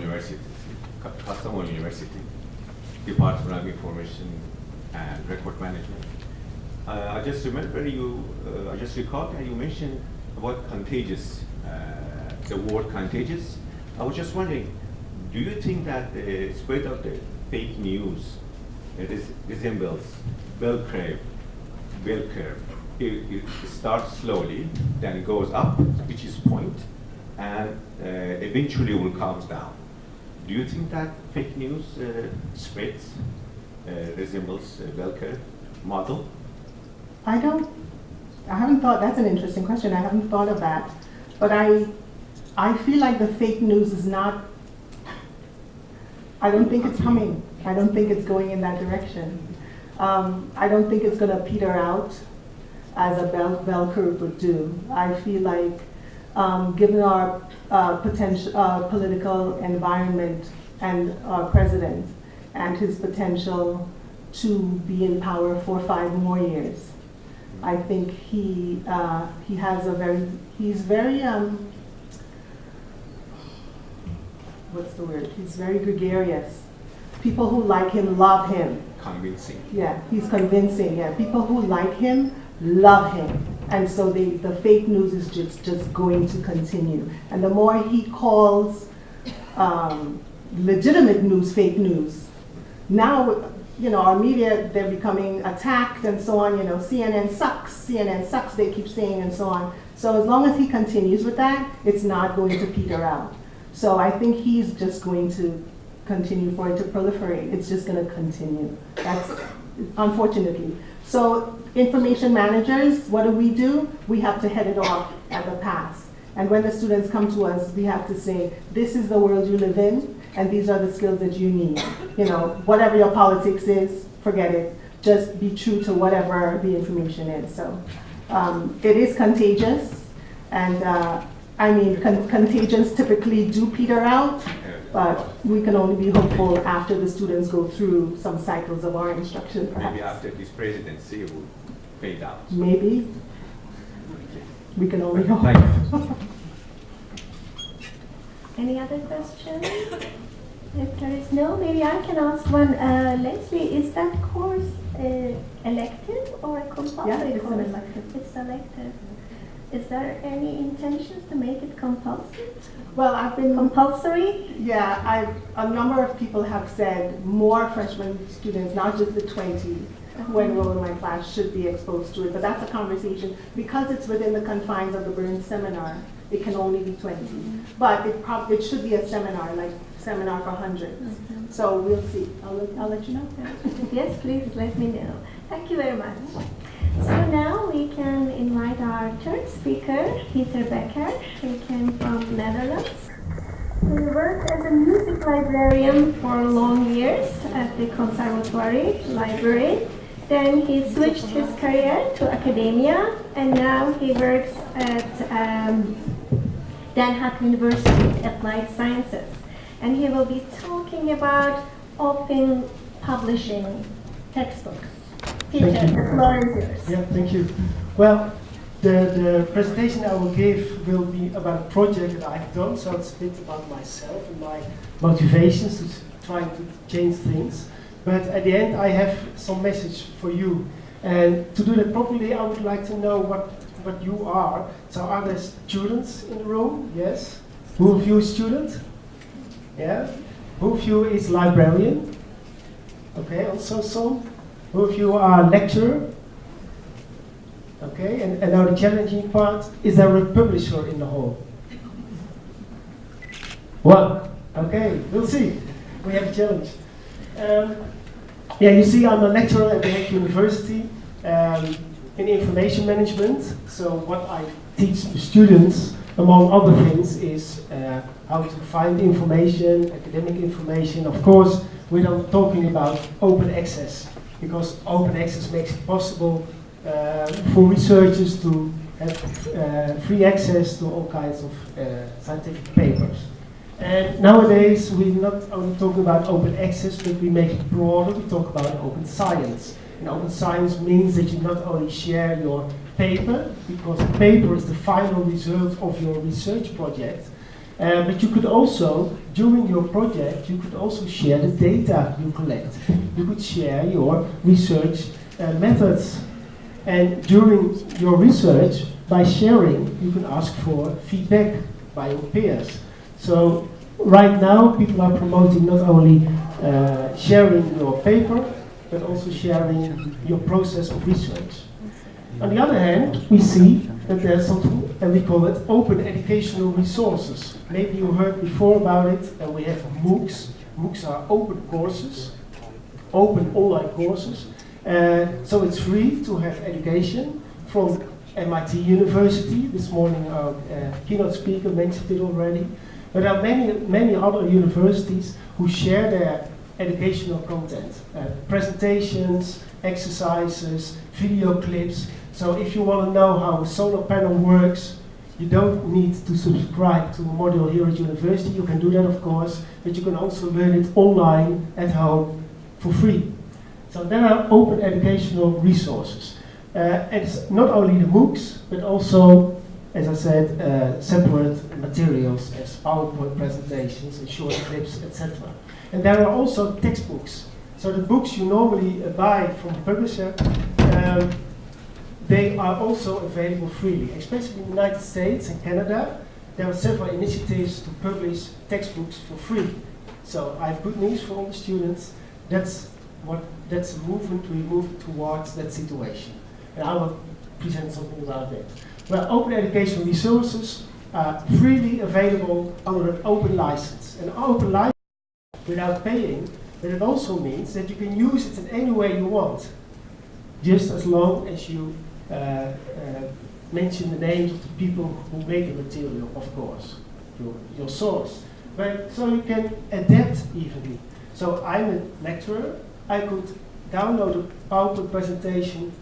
University, Department of Information and Record Management. I just remember I just recalled that you mentioned about contagious, the word contagious. I was just wondering, do you think that the spread of the fake news resembles bell curve? It starts slowly, then it goes up, which is point, and eventually will come down. Do you think that fake news spreads resembles a bell curve model? I haven't thought, that's an interesting question. I haven't thought of that. But I feel like the fake news is not, I don't think it's coming. I don't think it's going in that direction. I don't think it's going to peter out as a bell curve would do. I feel like, given our potential political environment and our president and his potential to be in power for 5 more years, I think he has a very, he's very, what's the word? He's very gregarious. People who like him love him. Convincing. Yeah, he's convincing. Yeah, people who like him love him. And so the fake news is just going to continue. And the more he calls legitimate news fake news, now you know, our media, they're becoming attacked and so on, you know, CNN sucks, they keep saying and so on. So as long as he continues with that, it's not going to peter out. So I think he's just going to continue for it to proliferate. It's just going to continue. That's unfortunately. So information managers, what do? We have to head it off at the pass. And when the students come to us, we have to say, this is the world you live in, and these are the skills that you need. You know, whatever your politics is, forget it. Just be true to whatever the information is. So it is contagious, and I mean, contagions typically do peter out, but we can only be hopeful after the students go through some cycles of our instruction, perhaps. Maybe after this presidency it will fade out. Maybe. We can only hope. Thank you. Any other questions? If there is no, maybe I can ask one. Leslie, is that course elective or a compulsory Yeah, it's an course? elective. It's elective. Is there any intentions to make it compulsory? Well, I've been Compulsory? Yeah, a number of people have said more freshman students, not just the 20 who enroll in my class, should be exposed to it. But that's a conversation. Because it's within the confines of the Burns seminar, it can only be 20. But it should be a seminar, like seminar for hundreds. So we'll see. I'll let you know. Yes, please let me know. Thank you very much. So now we can invite our third speaker, Peter Becker. He came from Netherlands. He worked as a music librarian for long years at the Conservatory Library. Then he switched his career to academia, and now he works at Den Haag University Applied Sciences. And he will be talking about open publishing textbooks. Peter, the floor is yours. Yeah, thank you. Well, the presentation I will give will be about a project that I've done, so it's a bit about myself and my motivations to trying to change things. But at the end, I have some message for you. And to do that properly, I would like to know what you are. So are there students in the room? Yes. Who of you is student? Yeah. Who of you is librarian? Okay, also some. Who of you are lecturer? Okay, and now the challenging part, is there a publisher in the hall? One. Okay, we'll see. We have a challenge. Yeah, you see I'm a lecturer at the Hague University in information management. So what I teach the students, among other things, is how to find information, academic information. Of course, we're not talking about open access, because open access makes it possible for researchers to have free access to all kinds of scientific papers. And nowadays, we're not only talking about open access, but we make it broader. We talk about open science. And open science means that you not only share your paper, because the paper is the final result of your research project, but you could also, during your project, you could also share the data you collect. You could share your research methods. And during your research, by sharing, you can ask for feedback by your peers. So right now, people are promoting not only sharing your paper, but also sharing your process of research. On the other hand, we see that there's something, and we call it open educational resources. Maybe you heard before about it, and we have MOOCs. MOOCs are open courses, open online courses. So it's free to have education from MIT University. This morning our keynote speaker mentioned it already. But there are many other universities who share their educational content. Presentations, exercises, video clips. So if you want to know how a solar panel works, you don't need to subscribe to a module here at university. You can do that, of course, but you can also learn it online at home for free. So there are open educational resources. And it's not only the MOOCs, but also, as I said, separate materials as PowerPoint presentations and short clips, etc. And there are also textbooks. So the books you normally buy from the publisher, they are also available freely, especially in the United States and Canada. There are several initiatives to publish textbooks for free. So I have good news for all the students. That's that's a movement we move towards that situation. And I will present something about that. Well, open educational resources are freely available under an open license. An open license without paying, but it also means that you can use it in any way you want, just as long as you mention the names of the people who made the material, of course, your source. But so you can adapt evenly. So I'm a lecturer, I could download a PowerPoint presentation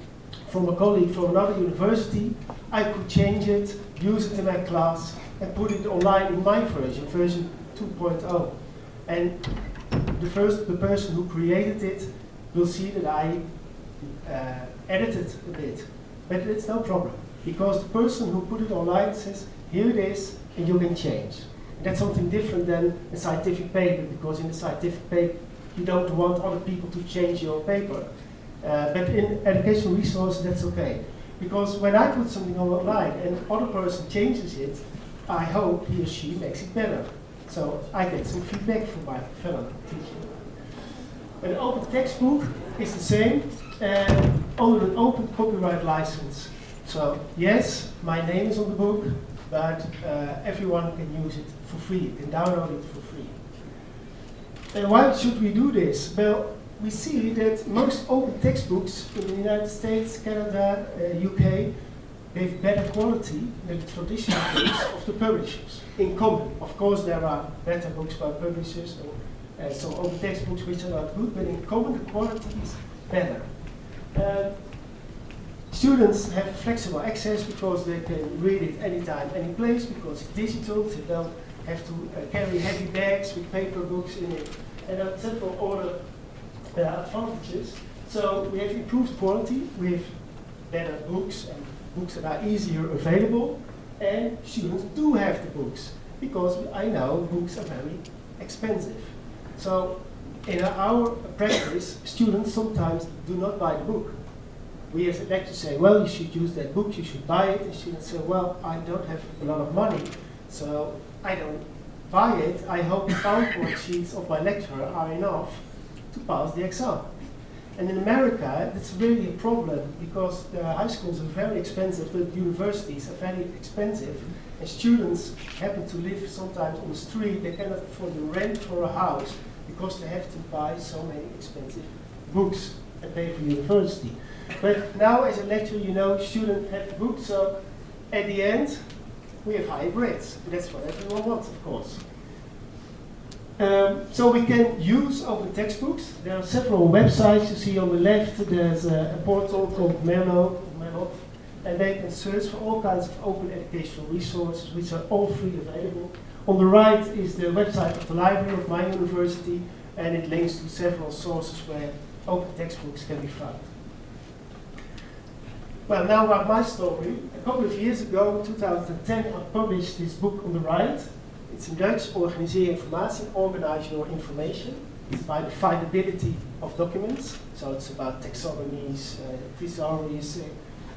from a colleague from another university, I could change it, use it in my class, and put it online in my version 2.0. And the person who created it will see that I edited a bit. But it's no problem, because the person who put it online says, here it is, and you can change. And that's something different than a scientific paper, because in a scientific paper, you don't want other people to change your paper. But in educational resources, that's okay. Because when I put something online and other person changes it, I hope he or she makes it better. So I get some feedback from my fellow teacher. An open textbook is the same under an open copyright license. So yes, my name is on the book, but everyone can use it for free. You can download it for free. And why should we do this? Well, we see that most open textbooks in the United States, Canada, UK, they have better quality than the traditional books of the publishers. In common, of course, there are better books by publishers and some open textbooks which are not good, but in common the quality is better. Students have flexible access because they can read it anytime, any place, because it's digital. They don't have to carry heavy bags with paper books in it, and there are several other advantages. So we have improved quality, we have better books and books that are easier available, and students do have the books, because I know books are very expensive. So in our practice, students sometimes do not buy the book. We as a lecturer say, well, you should use that book, you should buy it, and students say, well, I don't have a lot of money, so I don't buy it. I hope the PowerPoint sheets of my lecturer are enough to pass the exam. And in America, that's really a problem, because the high schools are very expensive, the universities are very expensive, and students happen to live sometimes on the street. They cannot afford the rent for a house because they have to buy so many expensive books and pay for university. But now as a lecturer, you know, students have the books, so at the end, we have high grades. That's what everyone wants, of course. So we can use open textbooks. There are several websites. You see on the left, there's a portal called Merlot, and they can search for all kinds of open educational resources, which are all free available. On the right is the website of the library of my university, and it links to several sources where open textbooks can be found. Well, now about my story. A couple of years ago, in 2010, I published this book on the right. It's in Dutch, Organiseer Informatie, Organize Your Information. It's about the findability of documents. So it's about taxonomies, thesaurus,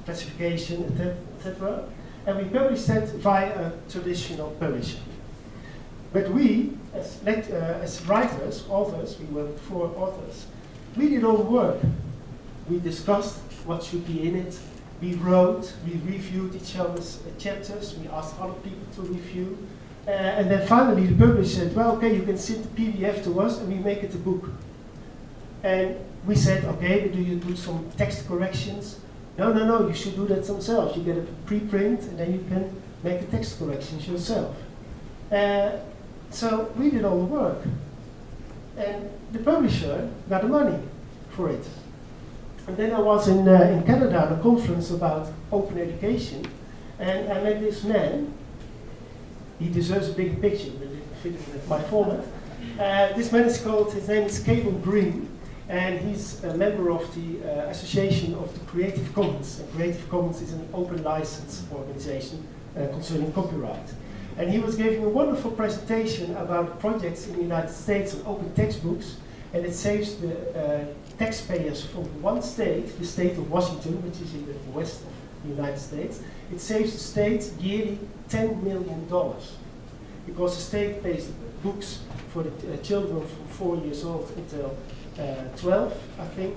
classification, etc. And we published that via a traditional publisher. But we, as writers, authors, we were 4 authors, we did all the work. We discussed what should be in it. We wrote, we reviewed each other's chapters. We asked other people to review. And then finally the publisher said, well, okay, you can send the PDF to us and we make it a book. And we said, okay, but do you do some text corrections? No, you should do that themselves. You get a preprint and then you can make the text corrections yourself. So we did all the work. And the publisher got the money for it. And then I was in Canada at a conference about open education, and I met this man. He deserves a bigger picture, but it didn't fit in my format. This man is called, his name is Cable Green, and he's a member of the Association of the Creative Commons. And Creative Commons is an open license organization concerning copyright. And he was giving a wonderful presentation about projects in the United States on open textbooks, and it saves the taxpayers from one state, the state of Washington, which is in the west of the United States. It saves the state yearly $10 million, because the state pays the books for the children from 4 years old until 12, I think.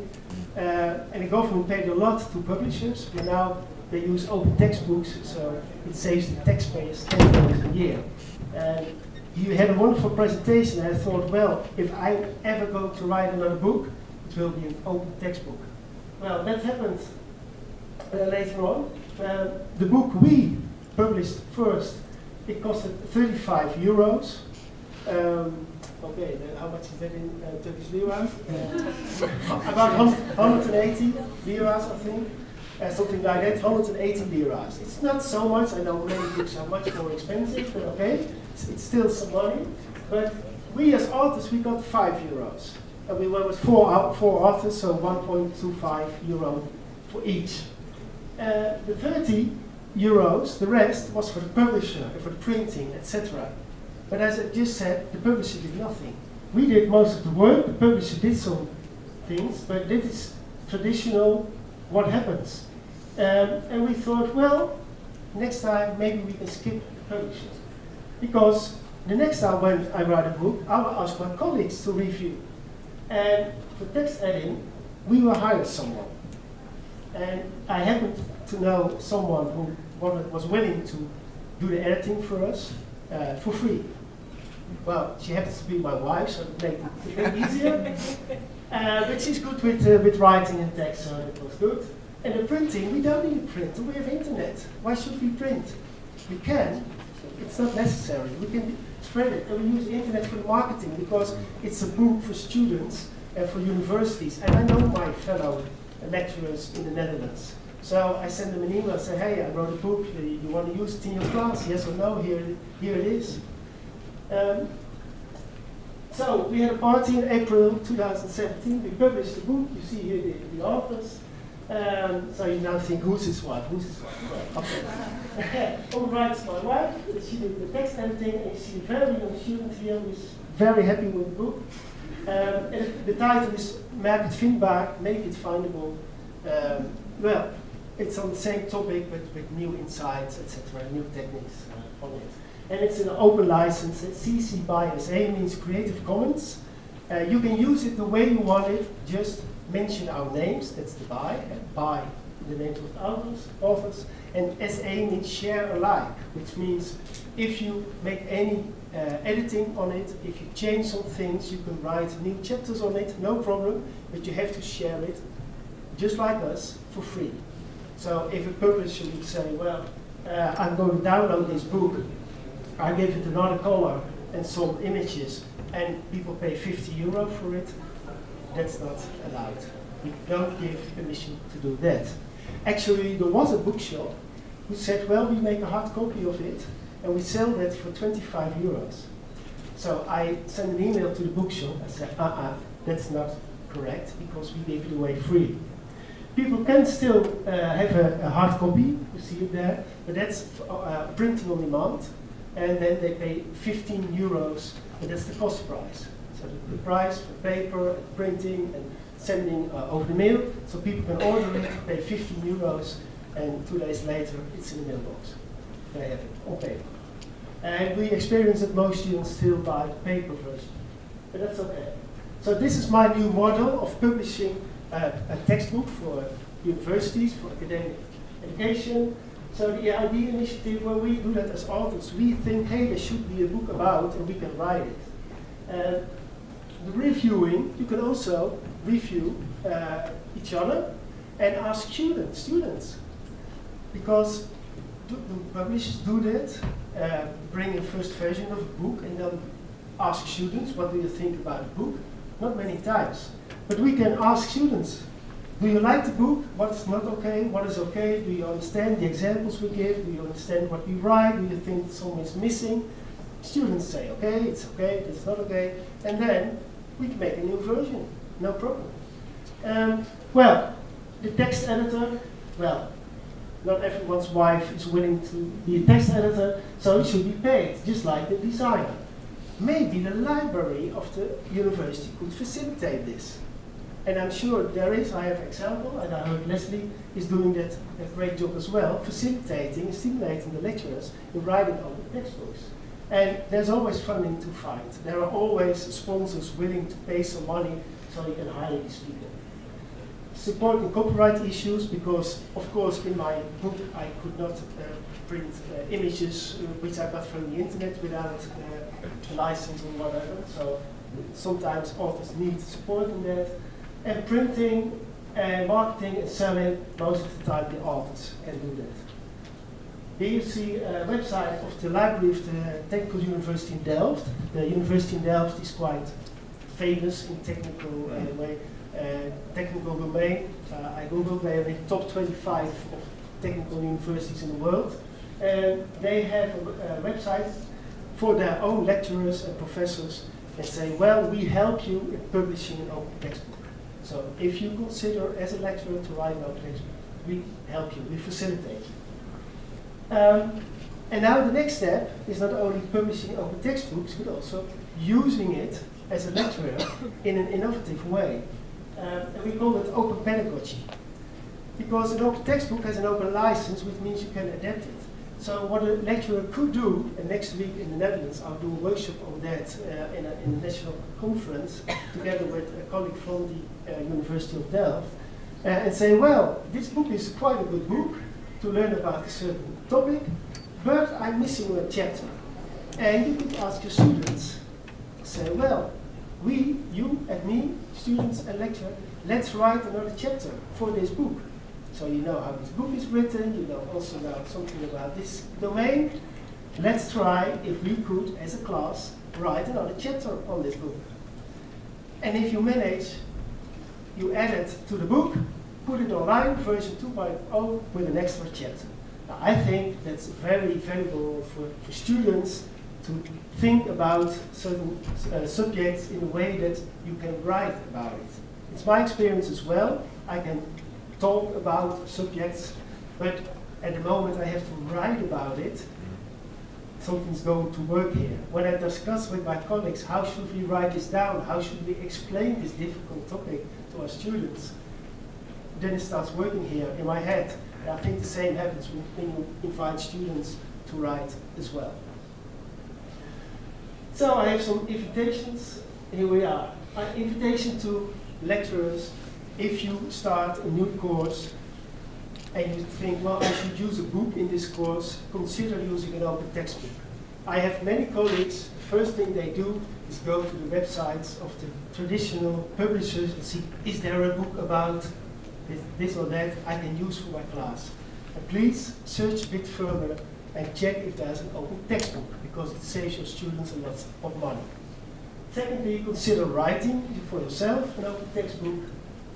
And the government paid a lot to publishers, but now they use open textbooks, so it saves the taxpayers $10 a year. And you had a wonderful presentation, and I thought, well, if I ever go to write another book, it will be an open textbook. Well, that happened later on. The book we published first, it costed 35 euros. Okay, then how much is that in Turkish lira? About 180 liras, I think. Something like that, 180 liras. It's not so much, I know many books are much more expensive, but okay, it's still some money. But we as authors, we got 5 euros. And we went with four authors, so 1.25 euro for each. The 30 euros, the rest was for the publisher, for the printing, etc. But as I just said, the publisher did nothing. We did most of the work, the publisher did some things, but this is traditional, what happens. And we thought, well, next time maybe we can skip the publishers. Because the next time when I write a book, I will ask my colleagues to review. And for text editing, we will hire someone. And I happened to know someone who was willing to do the editing for us for free. Well, she happens to be my wife, so it made it easier. But she's good with writing and text, so it was good. And the printing, we don't need to print, we have internet. Why should we print? We can, it's not necessary. We can spread it, and we use the internet for the marketing because it's a book for students and for universities. And I know my fellow lecturers in the Netherlands. So I send them an email and say, hey, I wrote a book, you want to use it in your class? Yes or no, here it is. So we had a party in April 2017. We published the book. You see here the authors. So you now think, who's his wife? Who's his wife? Okay. On the right is my wife. She did the text editing, and you see a very young student here who is very happy with the book. And the title is Maak het vindbaar, make it findable. Well, it's on the same topic, but with new insights, etc., new techniques on it. And it's an open license. CC by SA means Creative Commons. You can use it the way you want it. Just mention our names. That's the by the names of the authors. And SA means share alike, which means if you make any editing on it, if you change some things, you can write new chapters on it, no problem. But you have to share it, just like us, for free. So if a publisher would say, well, I'm going to download this book, I give it another color and some images, and people pay 50 euro for it, that's not allowed. We don't give permission to do that. Actually, there was a bookshop who said, well, we make a hard copy of it, and we sell that for 25 euros. So I sent an email to the bookshop and said, that's not correct, because we gave it away free. People can still have a hard copy, you see it there, but that's printing on demand. And then they pay 15 euros, and that's the cost price. So the price for paper, printing, and sending over the mail, so people can order it, pay 15 euros, and 2 days later it's in the mailbox. They have it on paper. And we experience that most students still buy the paper version, but that's okay. So this is my new model of publishing a textbook for universities, for academic education. So the ID initiative, when we do that as authors, we think, hey, there should be a book about, and we can write it. The reviewing, you can also review each other and ask students. Because the publishers do that, bring a first version of a book, and then ask students, what do you think about the book? Not many times. But we can ask students, do you like the book? What's not okay? What is okay? Do you understand the examples we give? Do you understand what we write? Do you think something is missing? Students say, okay, it's not okay. And then we can make a new version, no problem. Well, the text editor, well, not everyone's wife is willing to be a text editor, so it should be paid, just like the designer. Maybe the library of the university could facilitate this. And I'm sure there is, I have an example, and I heard Leslie is doing that a great job as well, facilitating and stimulating the lecturers in writing open textbooks. And there's always funding to find. There are always sponsors willing to pay some money so you can hire these people. Supporting copyright issues, because of course in my book I could not print images which I got from the internet without a license or whatever, so sometimes authors need support in that. And printing and marketing and selling, most of the time the authors can do that. Here you see a website of the library of the Technical University in Delft. The university in Delft is quite famous in technical technical domain. I googled, they are in the top 25 of technical universities in the world. And they have a website for their own lecturers and professors and say, well, we help you in publishing an open textbook. So if you consider as a lecturer to write an open textbook, we help you, we facilitate you. And now the next step is not only publishing open textbooks, but also using it as a lecturer in an innovative way. And we call it open pedagogy. Because an open textbook has an open license, which means you can adapt it. So what a lecturer could do, and next week in the Netherlands I'll do a workshop on that in a national conference together with a colleague from the University of Delft, and say, well, this book is quite a good book to learn about a certain topic, but I'm missing a chapter. And you could ask your students, say, well, you and me, students and lecturer, let's write another chapter for this book. So you know how this book is written, you know also now something about this domain. Let's try if we could, as a class, write another chapter on this book. And if you manage, you add it to the book, put it online, version 2.0, with an extra chapter. Now, I think that's very valuable for students to think about certain subjects in a way that you can write about it. It's my experience as well. I can talk about subjects, but at the moment I have to write about it. Something's going to work here. When I discuss with my colleagues, how should we write this down? How should we explain this difficult topic to our students? Then it starts working here in my head. And I think the same happens when you invite students to write as well. So I have some invitations. Here we are. An invitation to lecturers. If you start a new course and you think, well, I should use a book in this course, consider using an open textbook. I have many colleagues, the first thing they do is go to the websites of the traditional publishers and see, is there a book about this or that I can use for my class? And please search a bit further and check if there's an open textbook, because it saves your students a lot of money. Secondly, consider writing for yourself an open textbook.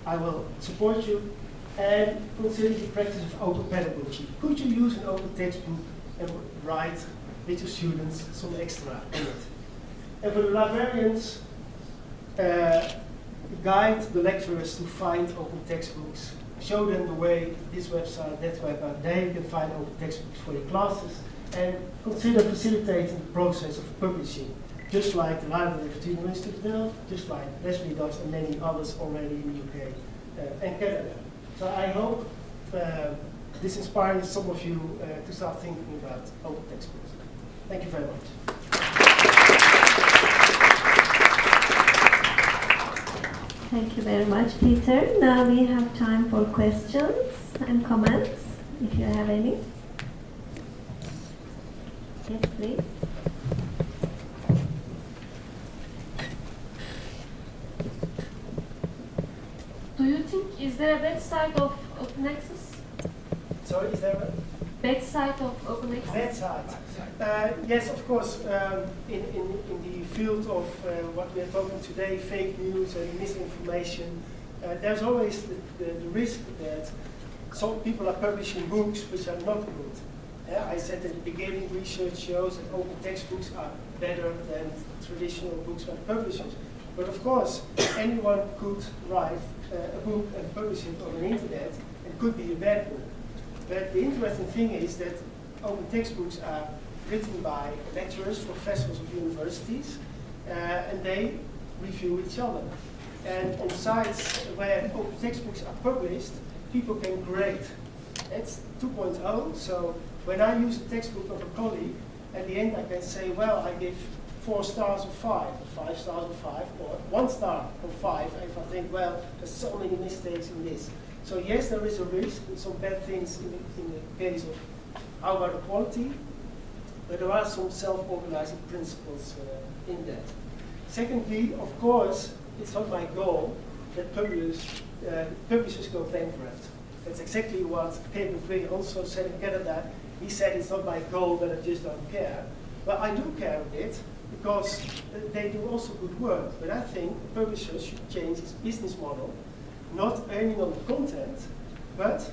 I will support you. And consider the practice of open pedagogy. Could you use an open textbook and write with your students some extra in it? And for the librarians, guide the lecturers to find open textbooks. Show them the way, this website, that website, there you can find open textbooks for your classes. And consider facilitating the process of publishing, just like the Library of the University of Delft, just like Leslie does and many others already in the UK and Canada. So I hope this inspires some of you to start thinking about open textbooks. Thank you very much. Thank you very much, Peter. Now we have time for questions and comments, if you have any. Yes, please. Do you think, is there a bad side of open access? Sorry, is there a Bad side of open access? bad side? Yes, of course. In the field of what we are talking today, fake news and misinformation, there's always the risk that some people are publishing books which are not good. I said at the beginning, research shows that open textbooks are better than traditional books by publishers. But of course, anyone could write a book and publish it on the internet. It could be a bad book. But the interesting thing is that open textbooks are written by lecturers, professors of universities, and they review each other. And on sites where open textbooks are published, people can grade. It's 2.0, so when I use a textbook of a colleague, at the end I can say, well, I give 4 stars or 5, or 5 stars or 5, or 1 star or 5, if I think, well, there's so many mistakes in this. So yes, there is a risk, some bad things in the case of how about the quality, but there are some self-organizing principles in that. Secondly, of course, it's not my goal that publishers go bankrupt. That's exactly what Peter also said in Canada. He said it's not my goal, but I just don't care. Well, I do care a bit because they do also good work. But I think publishers should change its business model, not earning on the content, but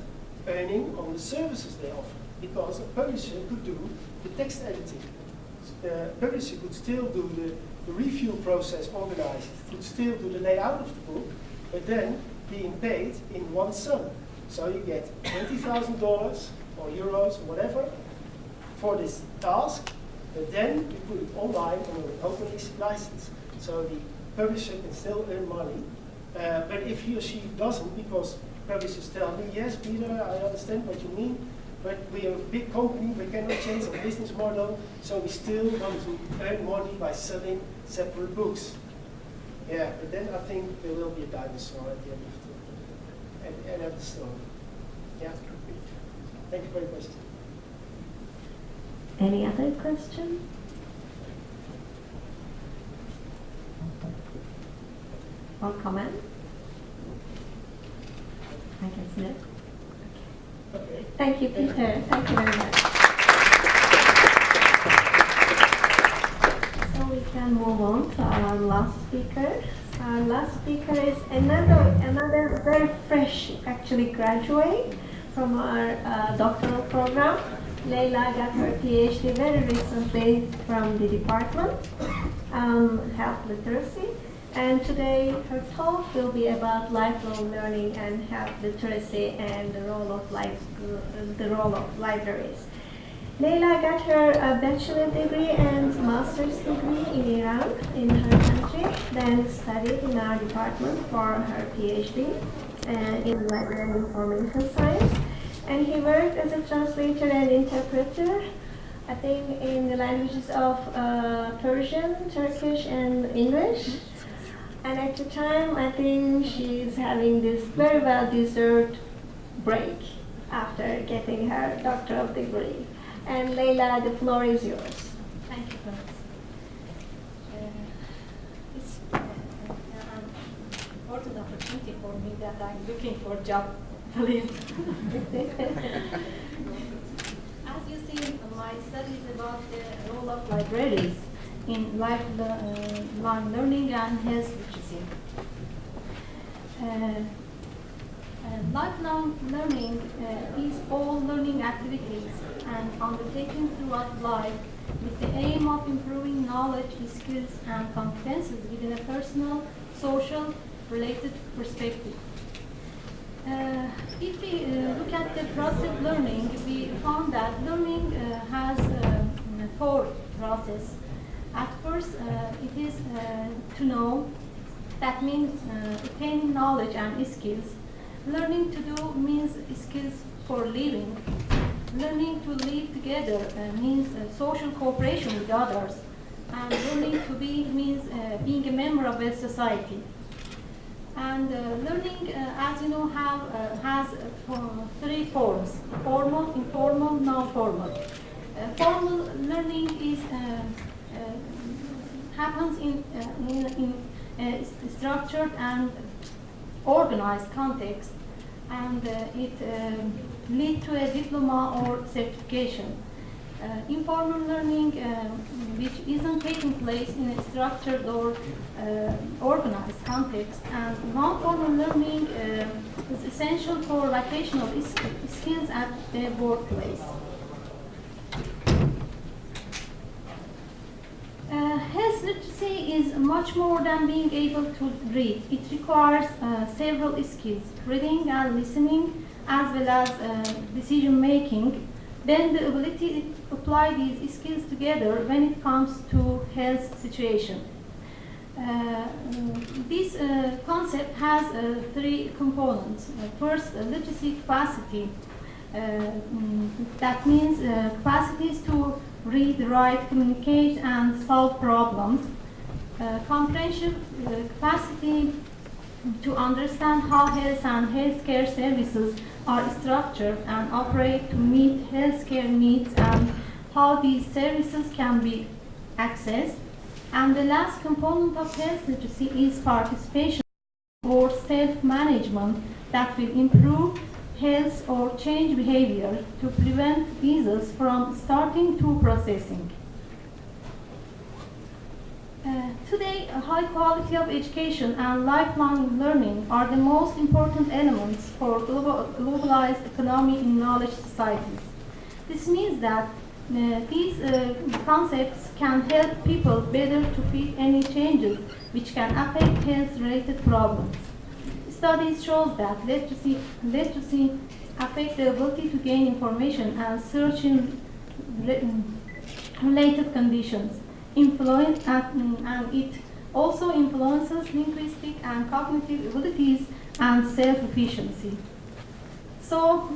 earning on the services they offer. Because a publisher could do the text editing. The publisher could still do the review process organized, could still do the layout of the book, but then being paid in one sum. So you get $20,000 or euros or whatever for this task, but then you put it online on an open license. So the publisher can still earn money. But if he or she doesn't, because publishers tell me, yes, Peter, I understand what you mean, but we are a big company, we cannot change our business model, so we still want to earn money by selling separate books. Yeah, but then I think there will be a dinosaur at the end of the story. Yeah. Thank you for your question. Any other question? Or comment? I guess no. Okay. Thank you, Peter. Thank you very much. So we can move on to our last speaker. Our last speaker is another very fresh, actually, graduate from our doctoral program. Leila got her PhD very recently from the department, health literacy. And today her talk will be about lifelong learning and health literacy and the role of libraries. Leila got her bachelor degree and master's degree in Iran, in her country, then studied in our department for her PhD in library and information science. And he worked as a translator and interpreter, I think in the languages of Persian, Turkish, and English. And at the time, I think she's having this very well-deserved break after getting her doctoral degree. And Leila, the floor is yours. Thank you, Prof. It's an important opportunity for me that I'm looking for a job, please. As you see, my study is about the role of libraries in lifelong learning and health literacy. Lifelong learning is all learning activities and undertaken throughout life with the aim of improving knowledge, skills, and competences within a personal, social, related perspective. If we look at the process of learning, we found that learning has four processes. At first, it is to know, that means attaining knowledge and skills. Learning to do means skills for living. Learning to live together means social cooperation with others. And learning to be means being a member of a society. And learning, as you know, has three forms: formal, informal, non-formal. Formal learning is happens in a structured and organized context, and it leads to a diploma or certification. Informal learning, which isn't taking place in a structured or organized context, and non-formal learning is essential for vocational skills at the workplace. Health literacy is much more than being able to read. It requires several skills: reading and listening, as well as decision making. Then the ability to apply these skills together when it comes to health situation. This concept has three components. First, literacy capacity. That means capacities to read, write, communicate, and solve problems. Comprehensive capacity to understand how health and healthcare services are structured and operate to meet healthcare needs and how these services can be accessed. And the last component of health literacy is participation or self-management that will improve health or change behavior to prevent diseases from starting to processing. Today, a high quality of education and lifelong learning are the most important elements for globalized economy in knowledge societies. This means that these concepts can help people better to fit any changes which can affect health-related problems. Studies show that literacy affects the ability to gain information and search in related conditions. And it also influences linguistic and cognitive abilities and self-efficiency. So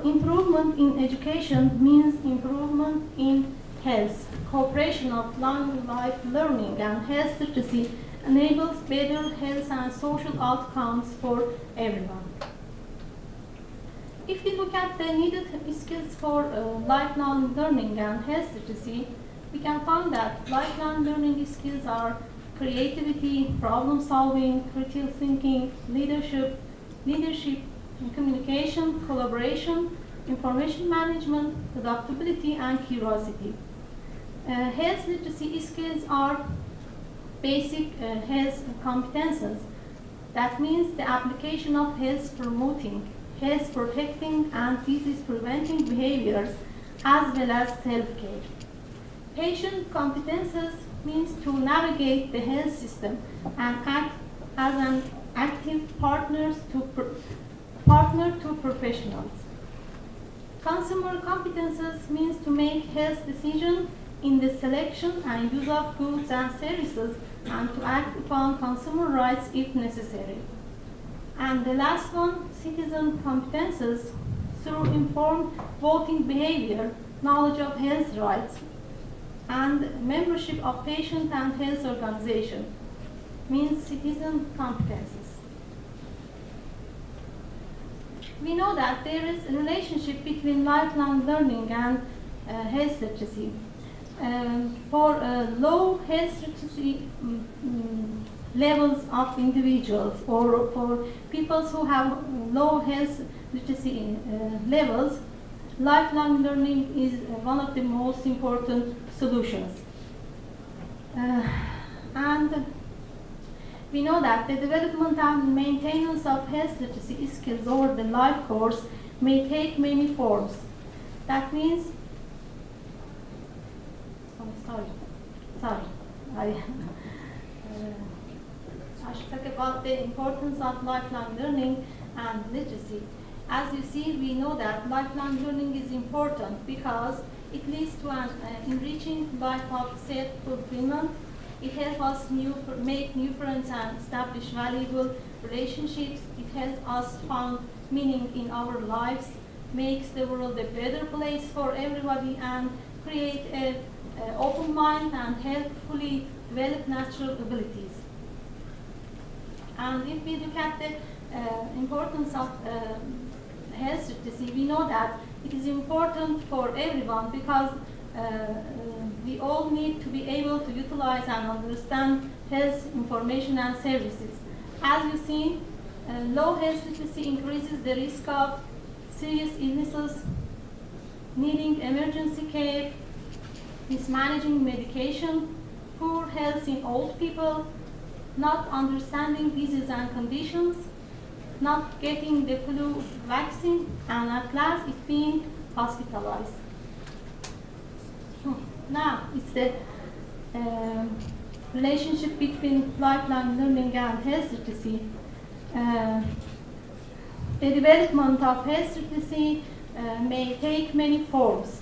improvement in education means improvement in health. Cooperation of long life learning and health literacy enables better health and social outcomes for everyone. If we look at the needed skills for lifelong learning and health literacy, we can find that lifelong learning skills are creativity, problem solving, critical thinking, leadership, communication, collaboration, information management, adaptability, and curiosity. Health literacy skills are basic health competences. That means the application of health promoting, health protecting, and disease preventing behaviors as well as self-care. Patient competences means to navigate the health system and act as an active partner to professionals. Consumer competences means to make health decisions in the selection and use of goods and services and to act upon consumer rights if necessary. And the last one, citizen competences, through informed voting behavior, knowledge of health rights, and membership of patient and health organization, means citizen competences. We know that there is a relationship between lifelong learning and health literacy. For low health literacy levels of individuals or for people who have low health literacy levels, lifelong learning is one of the most important solutions. And we know that the development and maintenance of health literacy skills over the life course may take many forms. That means, I should talk about the importance of lifelong learning and literacy. As you see, we know that lifelong learning is important because it leads to an enriching life of self-fulfillment. It helps us make new friends and establish valuable relationships. It helps us find meaning in our lives, makes the world a better place for everybody, and create an open mind and help fully develop natural abilities. And if we look at the importance of health literacy, we know that it is important for everyone because we all need to be able to utilize and understand health information and services. As you see, low health literacy increases the risk of serious illnesses, needing emergency care, mismanaging medication, poor health in old people, not understanding diseases and conditions, not getting the flu vaccine, and at last it being hospitalized. Now, it's the relationship between lifelong learning and health literacy. The development of health literacy may take many forms,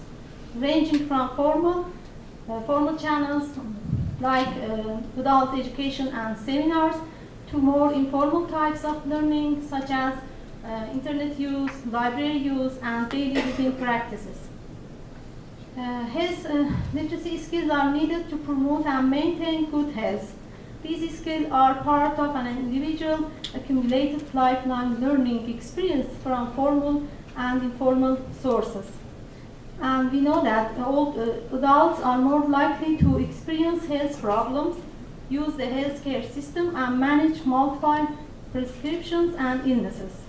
ranging from formal channels like adult education and seminars to more informal types of learning such as internet use, library use, and daily routine practices. Health literacy skills are needed to promote and maintain good health. These skills are part of an individual accumulated lifelong learning experience from formal and informal sources. And we know that old adults are more likely to experience health problems, use the healthcare system, and manage multiple prescriptions and illnesses.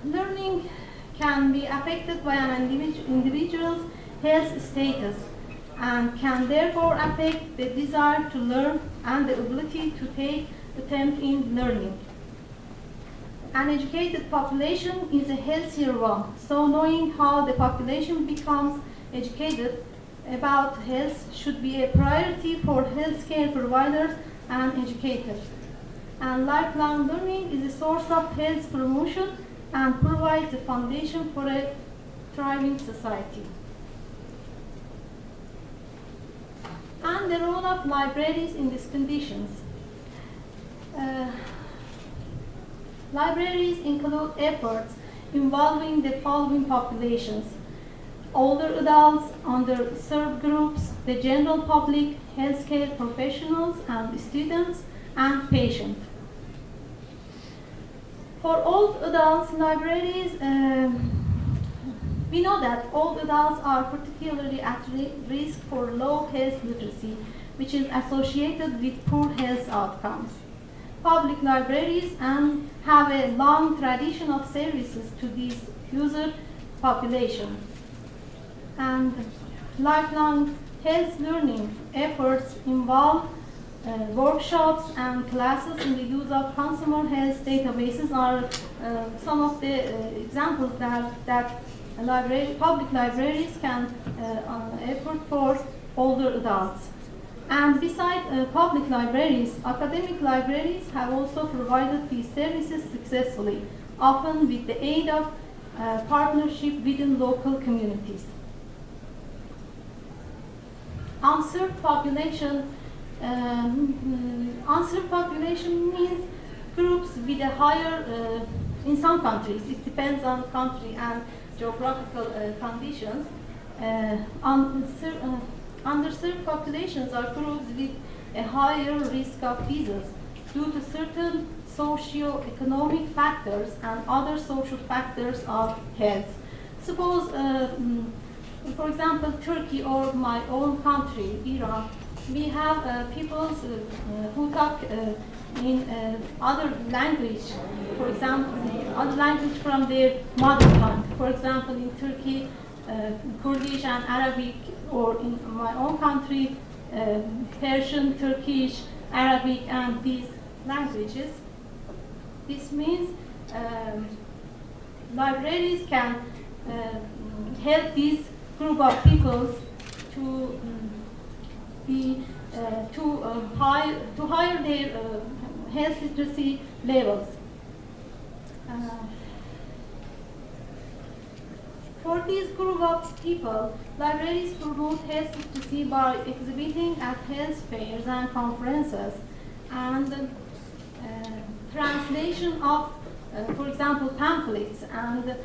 Learning can be affected by an individual's health status and can therefore affect the desire to learn and the ability to take attempt in learning. An educated population is a healthier one, so knowing how the population becomes educated about health should be a priority for healthcare providers and educators. And lifelong learning is a source of health promotion and provides a foundation for a thriving society. And the role of libraries in these conditions. Libraries include efforts involving the following populations: older adults, underserved groups, the general public, healthcare professionals and students, and patients. For old adults, libraries, we know that old adults are particularly at risk for low health literacy, which is associated with poor health outcomes. Public libraries have a long tradition of services to this user population. And lifelong health learning efforts involve workshops and classes in the use of consumer health databases are some of the examples that public libraries can effort for older adults. And besides public libraries, academic libraries have also provided these services successfully, often with the aid of partnership within local communities. Unserved population. Unserved population means groups with a higher, in some countries, it depends on country and geographical conditions. Underserved populations are groups with a higher risk of disease due to certain socio-economic factors and other social factors of health. Suppose, for example, Turkey or my own country, Iran, we have people who talk in other language, for example, other language from their mother tongue. For example, in Turkey, Kurdish and Arabic, or in my own country, Persian, Turkish, Arabic, and these languages. This means libraries can help this group of peoples to higher their health literacy levels. For this group of people, libraries promote health literacy by exhibiting at health fairs and conferences, and translation of, for example, pamphlets and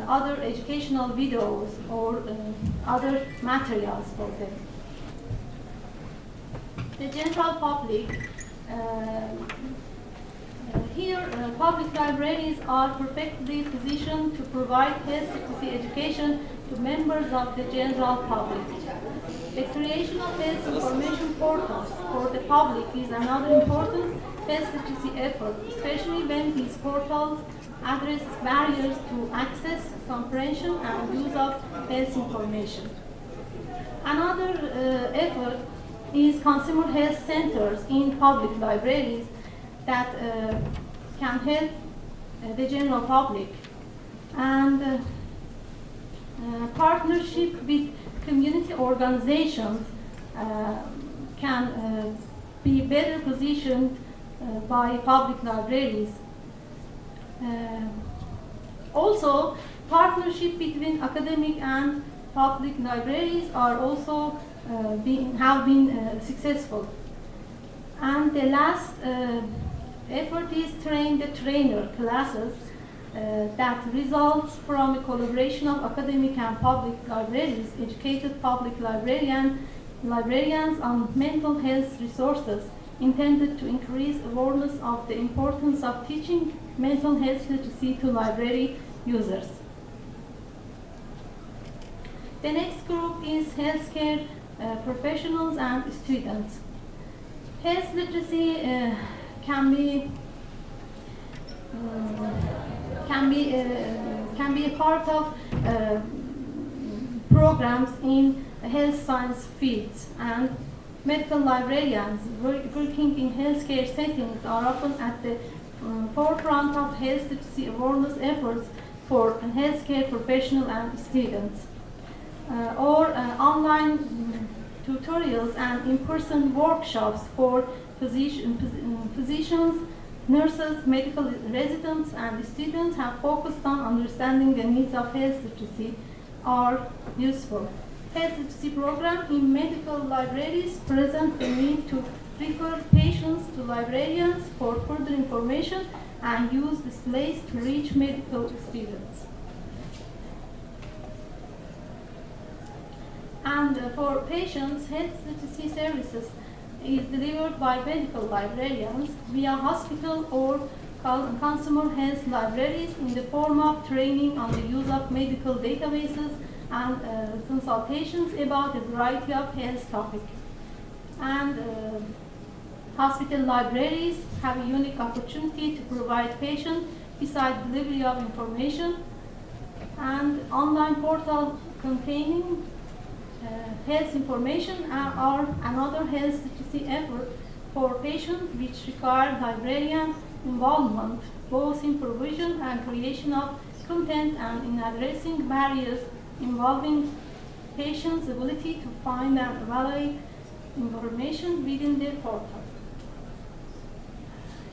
other educational videos or other materials for them. The general public, here public libraries are perfectly positioned to provide health literacy education to members of the general public. The creation of health information portals for the public is another important health literacy effort, especially when these portals address barriers to access, comprehension, and use of health information. Another effort is consumer health centers in public libraries that can help the general public, and partnership with community organizations can be better positioned by public libraries. Also, partnership between academic and public libraries are also have been successful. And the last effort is train the trainer classes that results from a collaboration of academic and public libraries, educated public librarians on mental health resources intended to increase awareness of the importance of teaching mental health literacy to library users. The next group is healthcare professionals and students. Health literacy can be a part of programs in health science fields, and medical librarians working in healthcare settings are often at the forefront of health literacy awareness efforts for healthcare professionals and students. Online tutorials and in-person workshops for physicians, nurses, medical residents, and students have focused on understanding the needs of health literacy are useful. Health literacy programs in medical libraries present the need to refer patients to librarians for further information and use displays to reach medical students. And for patients, health literacy services is delivered by medical librarians via hospital or consumer health libraries in the form of training on the use of medical databases and consultations about a variety of health topics. And hospital libraries have a unique opportunity to provide patients, besides delivery of information, and online portal containing health information are another health literacy effort for patients which require librarian involvement, both in provision and creation of content and in addressing barriers involving patients' ability to find and evaluate information within their portal.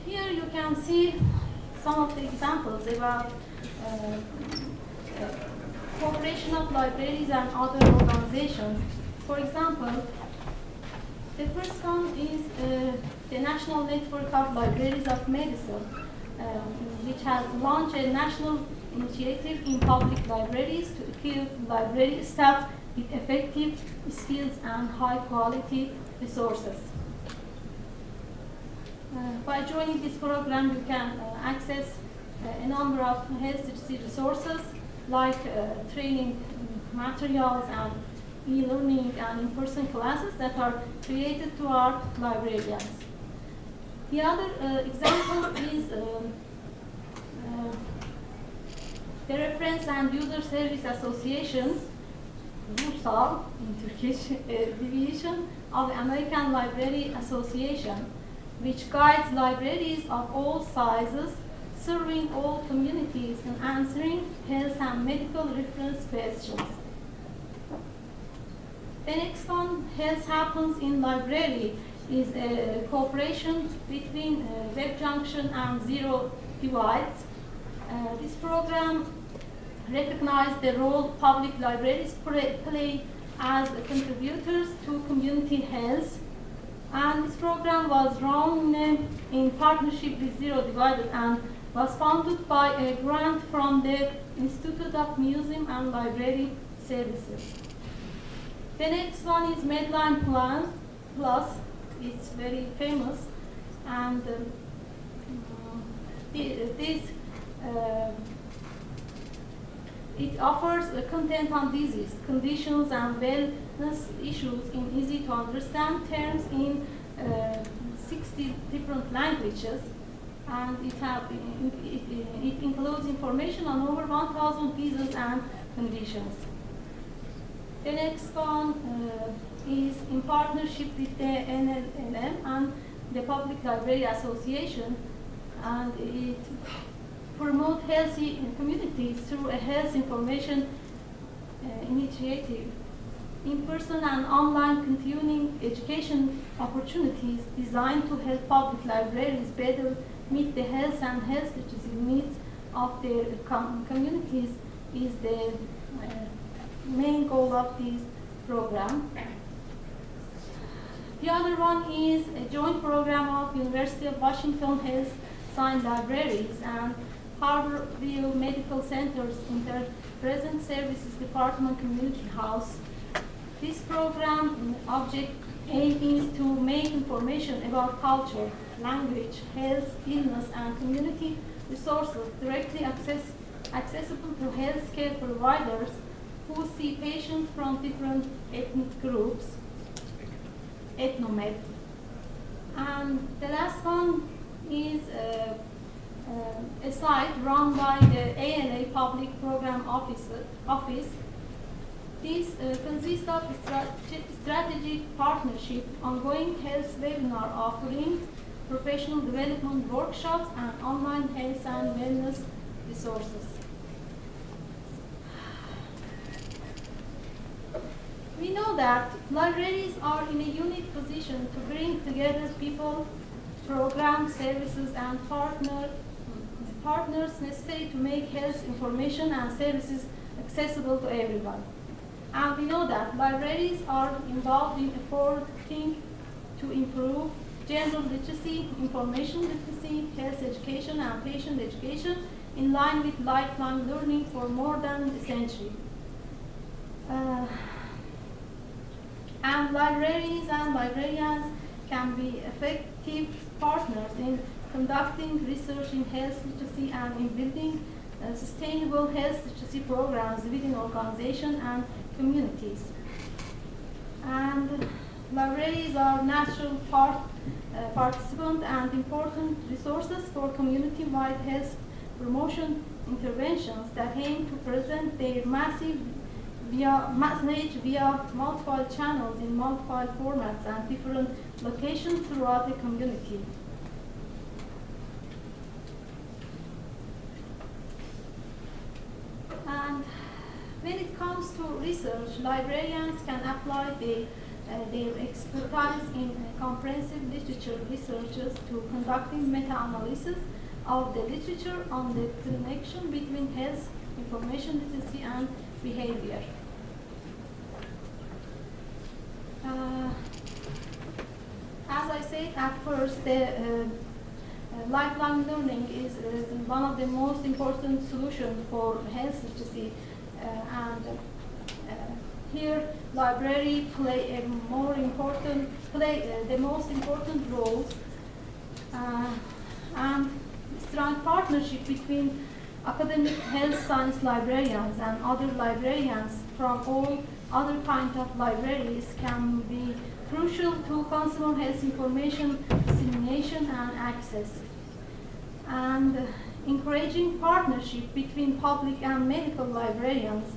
Here you can see some of the examples about cooperation of libraries and other organizations. For example, the first one is the National Network of Libraries of Medicine, which has launched a national initiative in public libraries to equip library staff with effective skills and high-quality resources. By joining this program, you can access a number of health literacy resources like training materials and e-learning and in-person classes that are created to our librarians. The other example is the Reference and User Service Association, Uluslararası in Turkish, division of the American Library Association, which guides libraries of all sizes, serving all communities and answering health and medical reference questions. The next one, Health Happens in Library, is a cooperation between Web Junction and Zero Divides. This program recognizes the role public libraries play as contributors to community health. And this program was run in partnership with Zero Divided and was funded by a grant from the Institute of Museum and Library Services. The next one is Medline Plus. It's very famous, and it offers content on disease, conditions, and wellness issues in easy to understand terms in 60 different languages, and it includes information on over 1,000 diseases and conditions. The next one is in partnership with the NLM and the Public Library Association, and it promotes healthy communities through a health information initiative. In-person and online continuing education opportunities designed to help public libraries better meet the health and health literacy needs of their communities is the main goal of this program. The other one is a joint program of University of Washington Health Science Libraries and Harborview Medical Center's Inter-Present Services Department Community House. This program object aim is to make information about culture, language, health, illness, and community resources directly accessible to healthcare providers who see patients from different ethnic groups, ethnomed. And the last one is a site run by the ALA Public Program Office. This consists of strategic partnership, ongoing health webinar offerings, professional development workshops, and online health and wellness resources. We know that libraries are in a unique position to bring together people, programs, services, and partners necessary to make health information and services accessible to everyone. And we know that libraries are involved in efforts to improve general literacy, information literacy, health education, and patient education in line with lifelong learning for more than a century. And libraries and librarians can be effective partners in conducting research in health literacy and in building sustainable health literacy programs within organizations and communities. And libraries are natural participant and important resources for community-wide health promotion interventions that aim to present their message via multiple channels in multiple formats and different locations throughout the community. And when it comes to research, librarians can apply their expertise in comprehensive literature researches to conducting meta-analysis of the literature on the connection between health, information literacy, and behavior. As I said at first, the lifelong learning is one of the most important solutions for health literacy, and here library play the most important roles, and strong partnership between academic health science librarians and other librarians from all other kinds of libraries can be crucial to consumer health information dissemination and access. And encouraging partnership between public and medical librarians,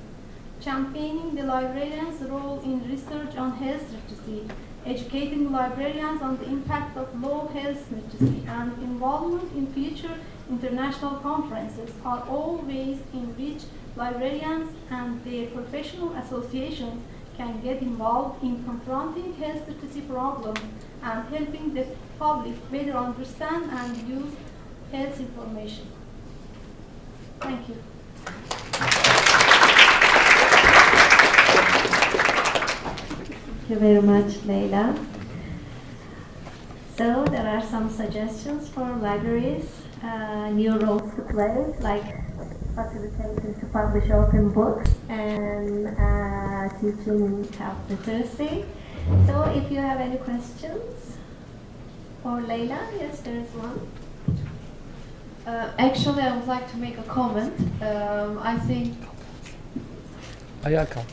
championing the librarians' role in research on health literacy, educating librarians on the impact of low health literacy, and involvement in future international conferences are all ways in which librarians and their professional associations can get involved in confronting health literacy problems and helping the public better understand and use health information. Thank you. Thank you very much, Leyla. So there are some suggestions for libraries, new roles to play, like facilitating to publish open books and teaching health literacy. So if you have any questions for Leyla, yes, there is one. Actually, I would like to make a comment. I think Ayağa kalk.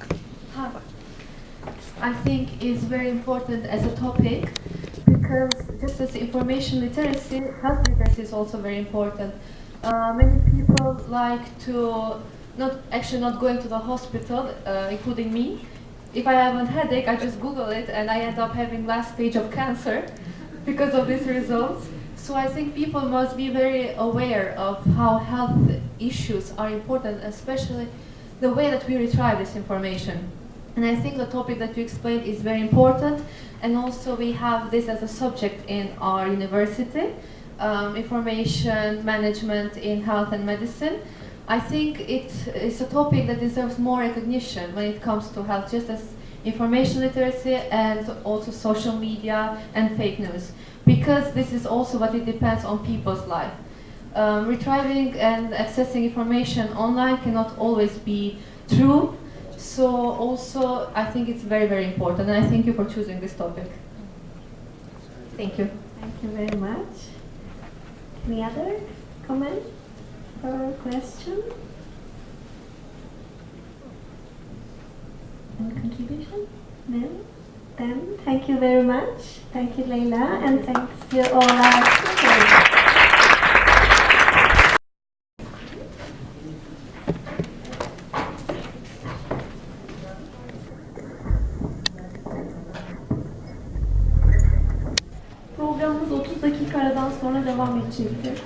I think is very important as a topic because just as information literacy, health literacy is also very important. Many people like to not going to the hospital, including me. If I have a headache, I just Google it and I end up having last stage of cancer because of these results. So I think people must be very aware of how health issues are important, especially the way that we retrieve this information. And I think the topic that you explained is very important, and also we have this as a subject in our university, information management in health and medicine. I think it is a topic that deserves more recognition when it comes to health, just as information literacy and also social media and fake news, because this is also what it depends on people's life. retrieving and accessing information online cannot always be true. So also, I think it's very, very important, and I thank you for choosing this topic. Thank you. Thank you very much. Any other comment or question? Any contribution? No? Then thank you very much. Thank you, Leyla, and thanks to all our speakers. Programımız 30 dakika aradan sonra devam edecektir.